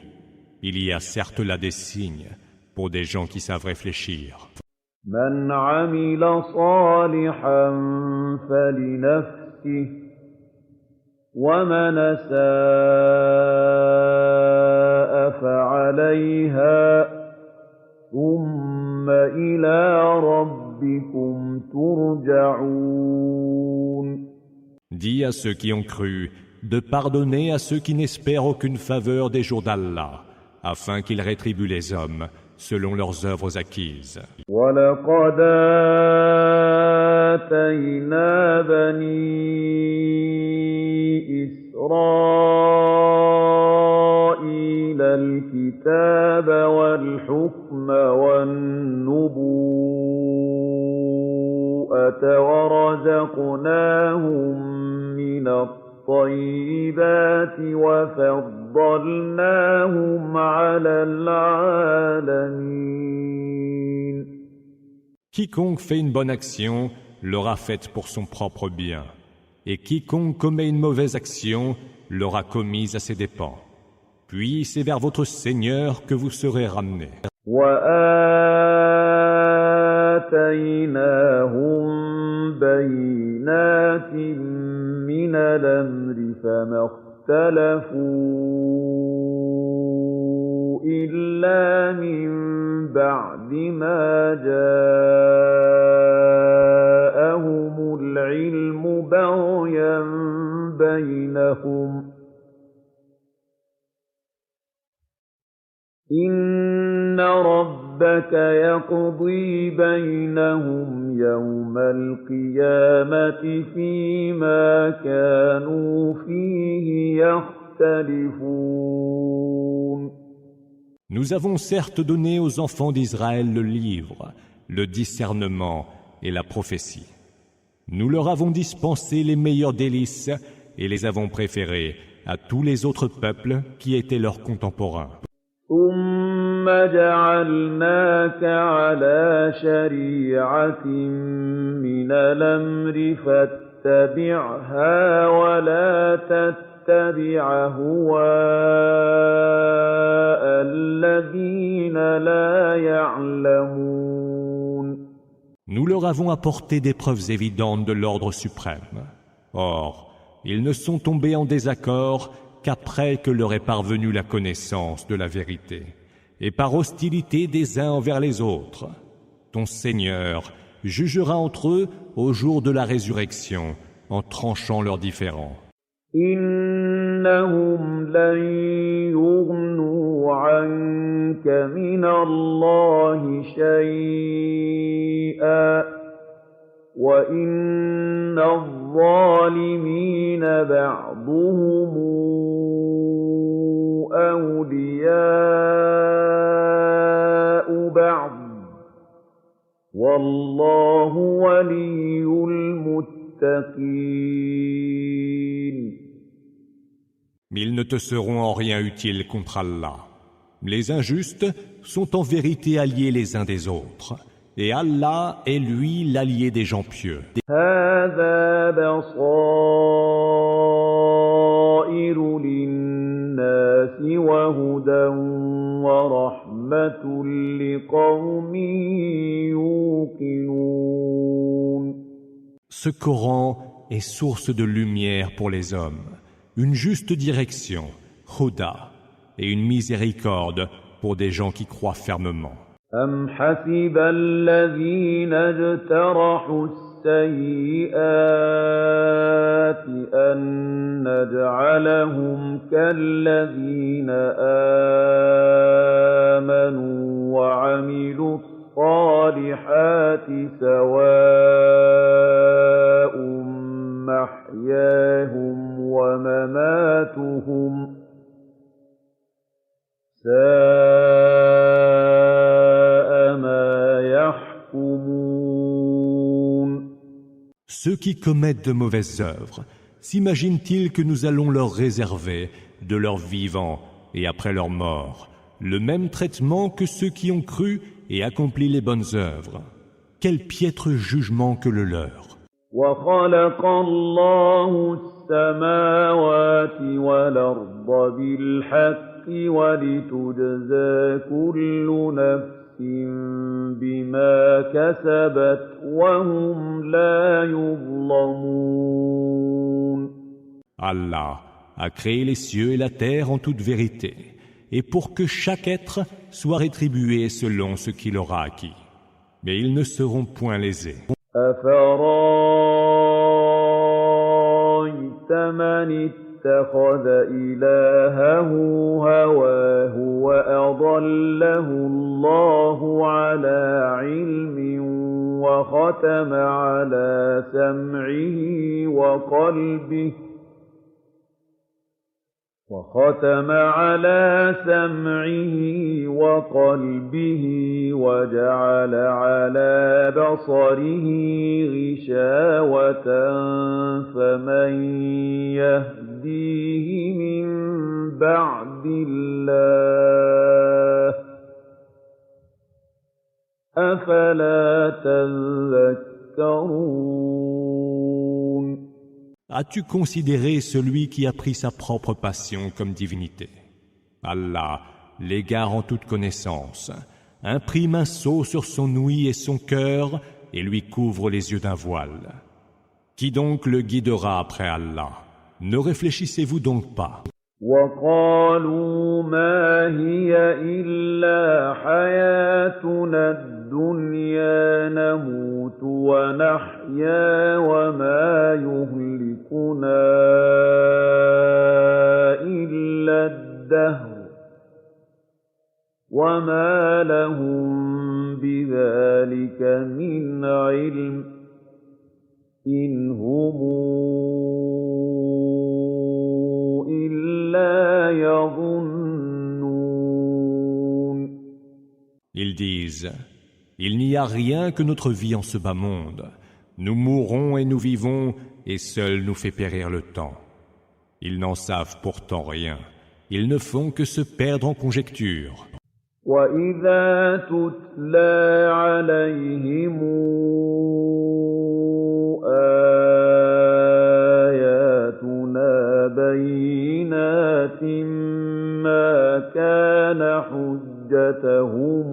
Il y a certes là des signes pour des gens qui savent réfléchir. مَنْ عَمِلَ صَالِحًا فَلِنَفْسِهِ وَمَنْ أَسَاءَ فَعَلَيْهَا ثُمَّ إِلَىٰ رَبِّكُمْ تُرْجَعُونَ. Dis à ceux qui ont cru de pardonner à ceux qui n'espèrent aucune faveur des jours d'Allah, afin qu'ils rétribuent les hommes selon leurs œuvres acquises. وَلَقَدْ آتَيْنَا بَنِي إِسْرَائِيلَ الْكِتَابَ وَالْحُكْمَ وَالنُّبُوَّةَ وَرَزَقْنَاهُم مِّنَ الطَّيِّبَاتِ وَفَضَّلْنَاهُمْ عَلَى الْعَالَمِينَ. Quiconque fait une bonne action l'aura faite pour son propre bien, et quiconque commet une mauvaise action l'aura commise à ses dépens. Puis c'est vers votre Seigneur que vous serez ramenés. وَآتَيْنَاهُم بَيِّنَاتٍ مِّنَ الْأَمْرِ فَمَا اخْتَلَفُوا إِلَّا مِن بَعْدِ مَا جَاءَهُمُ الْعِلْمُ بَغْيًا بَيْنَهُمْ ۚ إِنَّ رَبَّكَ يَقْضِي بَيْنَهُمْ يَوْمَ الْقِيَامَةِ فِيمَا كَانُوا فِيهِ يَخْتَلِفُونَ. Nous avons certes donné aux enfants d'Israël le livre, le discernement et la prophétie. Nous leur avons dispensé les meilleurs délices et les avons préférés à tous les autres peuples qui étaient leurs contemporains. ثُمَّ جَعَلْنَاكَ عَلَىٰ شَرِيعَةٍ مِّنَ الْأَمْرِ فَاتَّبِعْهَا وَلَا تَتَّبِعْ أَهْوَاءَ الَّذِينَ لَا يَعْلَمُونَ. Nous leur avons apporté des preuves évidentes de l'ordre suprême. Or, ils ne sont tombés en désaccord qu'après que leur est parvenue la connaissance de la vérité, et par hostilité des uns envers les autres. Ton Seigneur jugera entre eux au jour de la résurrection, en tranchant leurs différends. إنهم لن يغنوا عنك من الله شيئا وإن الظالمين بعضهم أولياء بعض والله ولي المتقين. Mais ils ne te seront en rien utiles contre Allah. Les injustes sont en vérité alliés les uns des autres. Et Allah est lui l'allié des gens pieux. هذا بصائر للناس وهدى ورحمة لقوم يوقنون. Ce Coran est source de lumière pour les hommes, une juste direction, Huda, et une miséricorde pour des gens qui croient fermement. أم حسب الذين اجترحوا السيئات أن نجعلهم كالذين آمنوا وعملوا الصالحات سواء محياهم ومماتهم Ceux qui commettent de mauvaises œuvres, s'imaginent-ils que nous allons leur réserver, de leur vivant et après leur mort, le même traitement que ceux qui ont cru et accompli les bonnes œuvres? Quel piètre jugement que le leur! وَخَلَقَ اللَّهُ السَّمَاوَاتِ وَالْأَرْضَ بِالْحَقِّ وَلِتُجْزَىٰ كُلُّ نَفْسٍ بِمَا كَسَبَتْ وَهُمْ لَا يُظْلَمُونَ. Allah a créé les cieux et la terre en toute vérité, et pour que chaque être soit rétribué selon ce qu'il aura acquis. Mais ils ne seront point lésés. أَفَرَأَيْتَ مَنِ اتَّخَذَ إِلَٰهَهُ هَوَاهُ وَأَضَلَّهُ اللَّهُ عَلَىٰ عِلْمٍ وَخَتَمَ عَلَىٰ سَمْعِهِ وَقَلْبِهِ وَجَعَلَ عَلَىٰ بَصَرِهِ غِشَاوَةً فَمَن يَهْدِيهِ مِن بَعْدِ اللَّهِ ۚ أَفَلَا تَذَكَّرُونَ. As-tu considéré celui qui a pris sa propre passion comme divinité? Allah l'égare en toute connaissance, imprime un sceau sur son ouïe et son cœur et lui couvre les yeux d'un voile. Qui donc le guidera après Allah? Ne réfléchissez-vous donc pas? وَقَالُوا مَا هِيَ إِلَّا حَيَاتُنَا الدُّنْيَا نَمُوتُ وَنَحْيَا وَمَا يُهْلِكُنَا إِلَّا الدَّهْرُ وَمَا لَهُم بِذَلِكَ مِنْ عِلْمٍ إِنْ هُمْ إِلَّا يَظُنُّونَ. Ils disent: il n'y a rien que notre vie en ce bas monde. Nous mourrons et nous vivons, et seul nous fait périr le temps. Ils n'en savent pourtant rien. Ils ne font que se perdre en conjectures. وَإِذَا تُتْلَىٰ عَلَيْهِمْ آيَاتُنَا بَيِّنَاتٍ مَّا كَانَ حُجَّتَهُمْ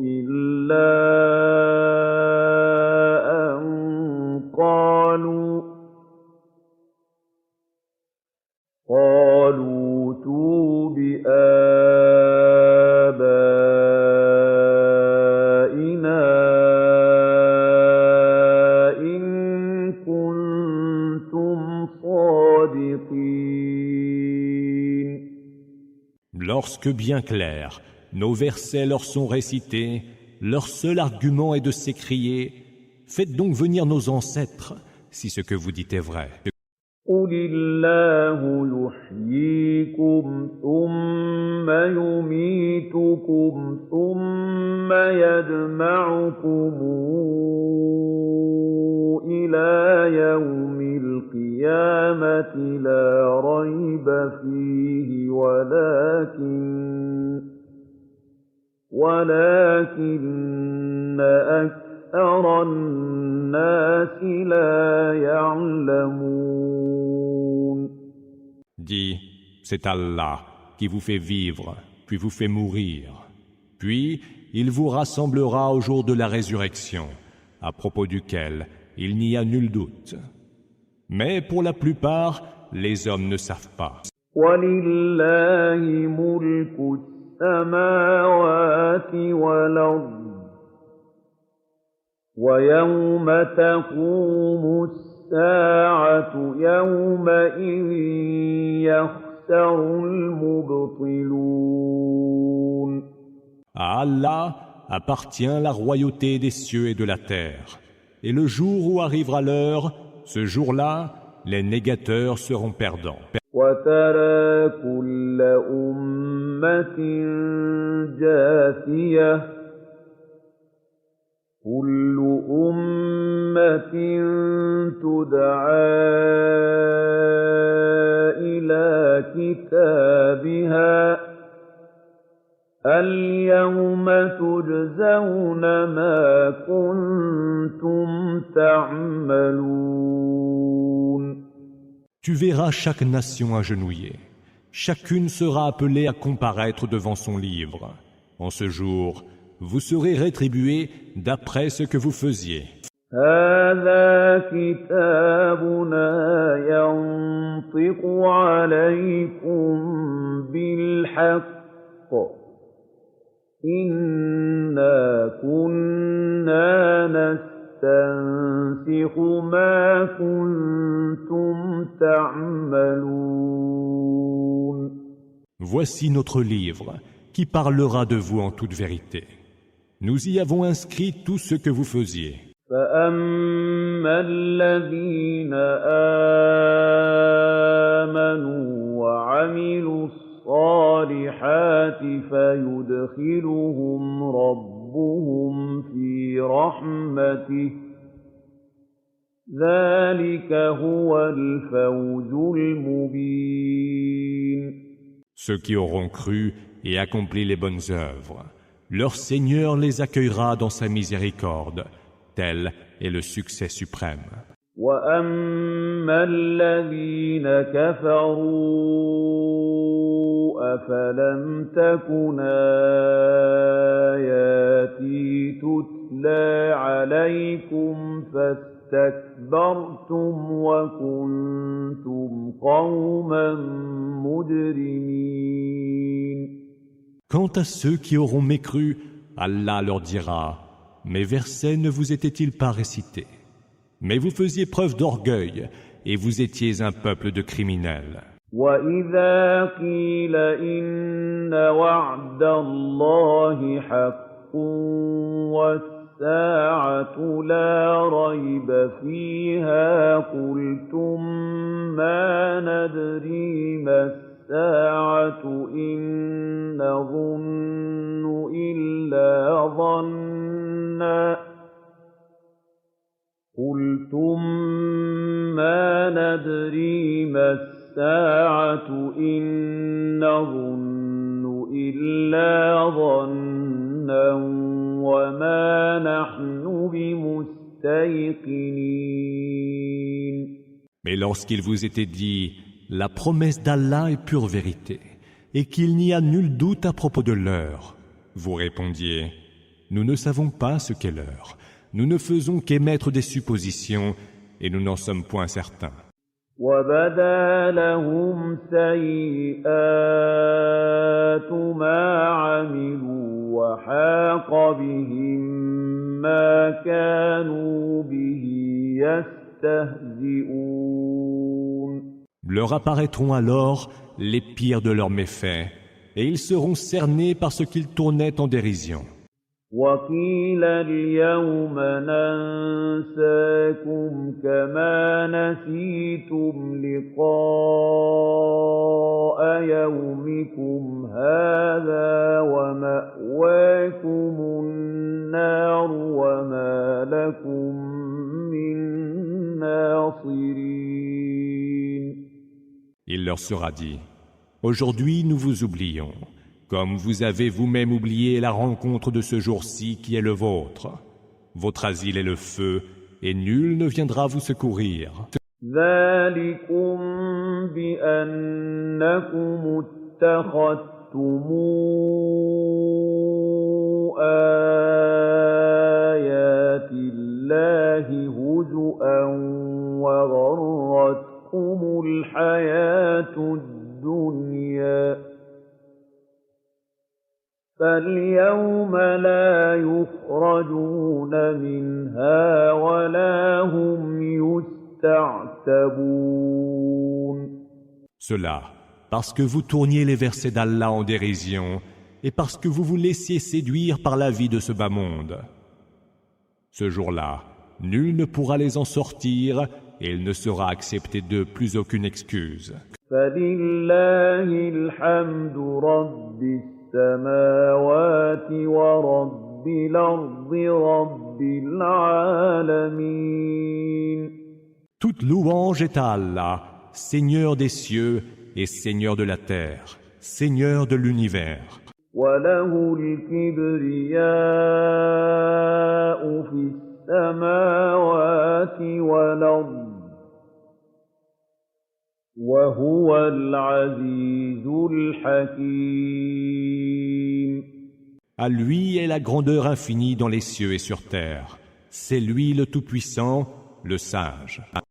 إِلَّا أَن قَالُوا ائْتُوا بِآبَائِنَا Lorsque bien clair, nos versets leur sont récités, leur seul argument est de s'écrier « Faites donc venir nos ancêtres, si ce que vous dites est vrai. » قُلِ اللَّهُ يُحْيِيكُمْ ثُمَّ يُمِيتُكُمْ ثُمَّ يَجْمَعُكُمْ إِلَىٰ يَوْمِ الْقِيَامَةِ لَا رَيْبَ فِيهِ وَلَٰكِنَّ أَكْثَرَ النَّاسِ لَا يَعْلَمُونَ. Dis, c'est Allah qui vous fait vivre, puis vous fait mourir. Puis il vous rassemblera au jour de la résurrection, à propos duquel il n'y a nul doute. Mais pour la plupart, les hommes ne savent pas. وَلِلَّهِ مُلْكُ السَّمَاوَاتِ وَالْأَرْضِ وَيَوْمَ تَقُومُ السَّاعَةُ يَوْمَئِذٍ يَخْسَرُ الْمُبْطِلُونَ. À Allah appartient la royauté des cieux et de la terre. Et le jour où arrivera l'heure, ce jour-là, les négateurs seront perdants. وَتَرَىٰ كُلَّ أُمَّةٍ جَاثِيَةً كُلُّ أُمَّةٍ تُدْعَىٰ إِلَىٰ كِتَابِهَا الْيَوْمَ تُجْزَوْنَ مَا كُنتُمْ تَعْمَلُونَ. Tu verras chaque nation agenouillée. Chacune sera appelée à comparaître devant son livre. En ce jour, vous serez rétribués d'après ce que vous faisiez. هَٰذَا كِتَابُنَا يَنطِقُ عَلَيْكُم بِالْحَقِّ إِنَّا كُنَّا نَسْتَنسِخُ مَا كُنتُمْ تَعْمَلُونَ. Voici notre livre qui parlera de vous en toute vérité. Nous y avons inscrit tout ce que vous faisiez. فَأَمَّا الَّذِينَ آمَنُوا وَعَمِلُوا الصَّالِحَاتِ فَيُدْخِلُهُمْ رَبُّهُمْ فِي رَحْمَتِهِ ذَلِكَ هُوَ الْفَوْزُ الْمُبِينُ. Ceux qui auront cru et accompli les bonnes œuvres, leur Seigneur les accueillera dans sa miséricorde. Tel est le succès suprême. وَأَمَّا الَّذِينَ كَفَرُوا أَفَلَمْ تَكُنْ آيَاتِي تُتْلَىٰ عَلَيْكُمْ فَاسْتَكْبَرْتُمْ وَكُنتُمْ قَوْمًا مُجْرِمِينَ. Quant à ceux qui auront mécru, Allah leur dira: Mes versets ne vous étaient-ils pas récités? Mais vous faisiez preuve d'orgueil et vous étiez un peuple de criminels. وَإِذَا قِيلَ إِنَّ وَعْدَ اللَّهِ حَقٌّ وَالسَّاعَةُ لَا رَيْبَ فِيهَا قُلْتُم مَّا نَدْرِي مَا السَّاعَةُ إِن نَّظُنُّ إِلَّا ظَنًّا قُلْتُم مَّا نَدْرِي مَا السَّاعَةُ إِن نَّظُنُّ إِلَّا ظَنًّا وَمَا نَحْنُ بِمُسْتَيْقِنِينَ. Mais lorsqu'il vous était dit: La promesse d'Allah est pure vérité, et qu'il n'y a nul doute à propos de l'heure, vous répondiez: Nous ne savons pas ce qu'est l'heure. Nous ne faisons qu'émettre des suppositions et nous n'en sommes point certains. وَبَدَا لَهُمْ سَيِّئَاتُ مَا عَمِلُوا وَحَاقَ بِهِم مَّا كَانُوا بِهِ يَسْتَهْزِئُونَ. Leur apparaîtront alors les pires de leurs méfaits, et ils seront cernés par ce qu'ils tournaient en dérision. وقيل اليوم ننساكم كما نسيتم لقاء يومكم هذا ومأواكم النار وما لكم من ناصرين. Il leur sera dit, aujourd'hui nous vous oublions, comme vous avez vous-même oublié la rencontre de ce jour-ci qui est le vôtre. Votre asile est le feu, et nul ne viendra vous secourir. ذلكم بأنكم اتخذتم آيات الله هزؤا وغرتكم الحياة الدنيا فاليوم لا يخرجون منها ولا هم يستعتبون. Cela, parce que vous tourniez les versets d'Allah en dérision et parce que vous vous laissiez séduire par la vie de ce bas monde. Ce jour-là, nul ne pourra les en sortir et il ne sera accepté d'eux plus aucune excuse. فلله الحمد رب السماوات ورب الأرض رب العالمين. Toute louange est à Allah, Seigneur des cieux et Seigneur de la terre, Seigneur de l'univers. وله الكبرياء في السماوات والأرض وهو العزيز الحكيم. À lui est la grandeur infinie dans les cieux et sur terre. C'est lui le Tout-Puissant, le Sage.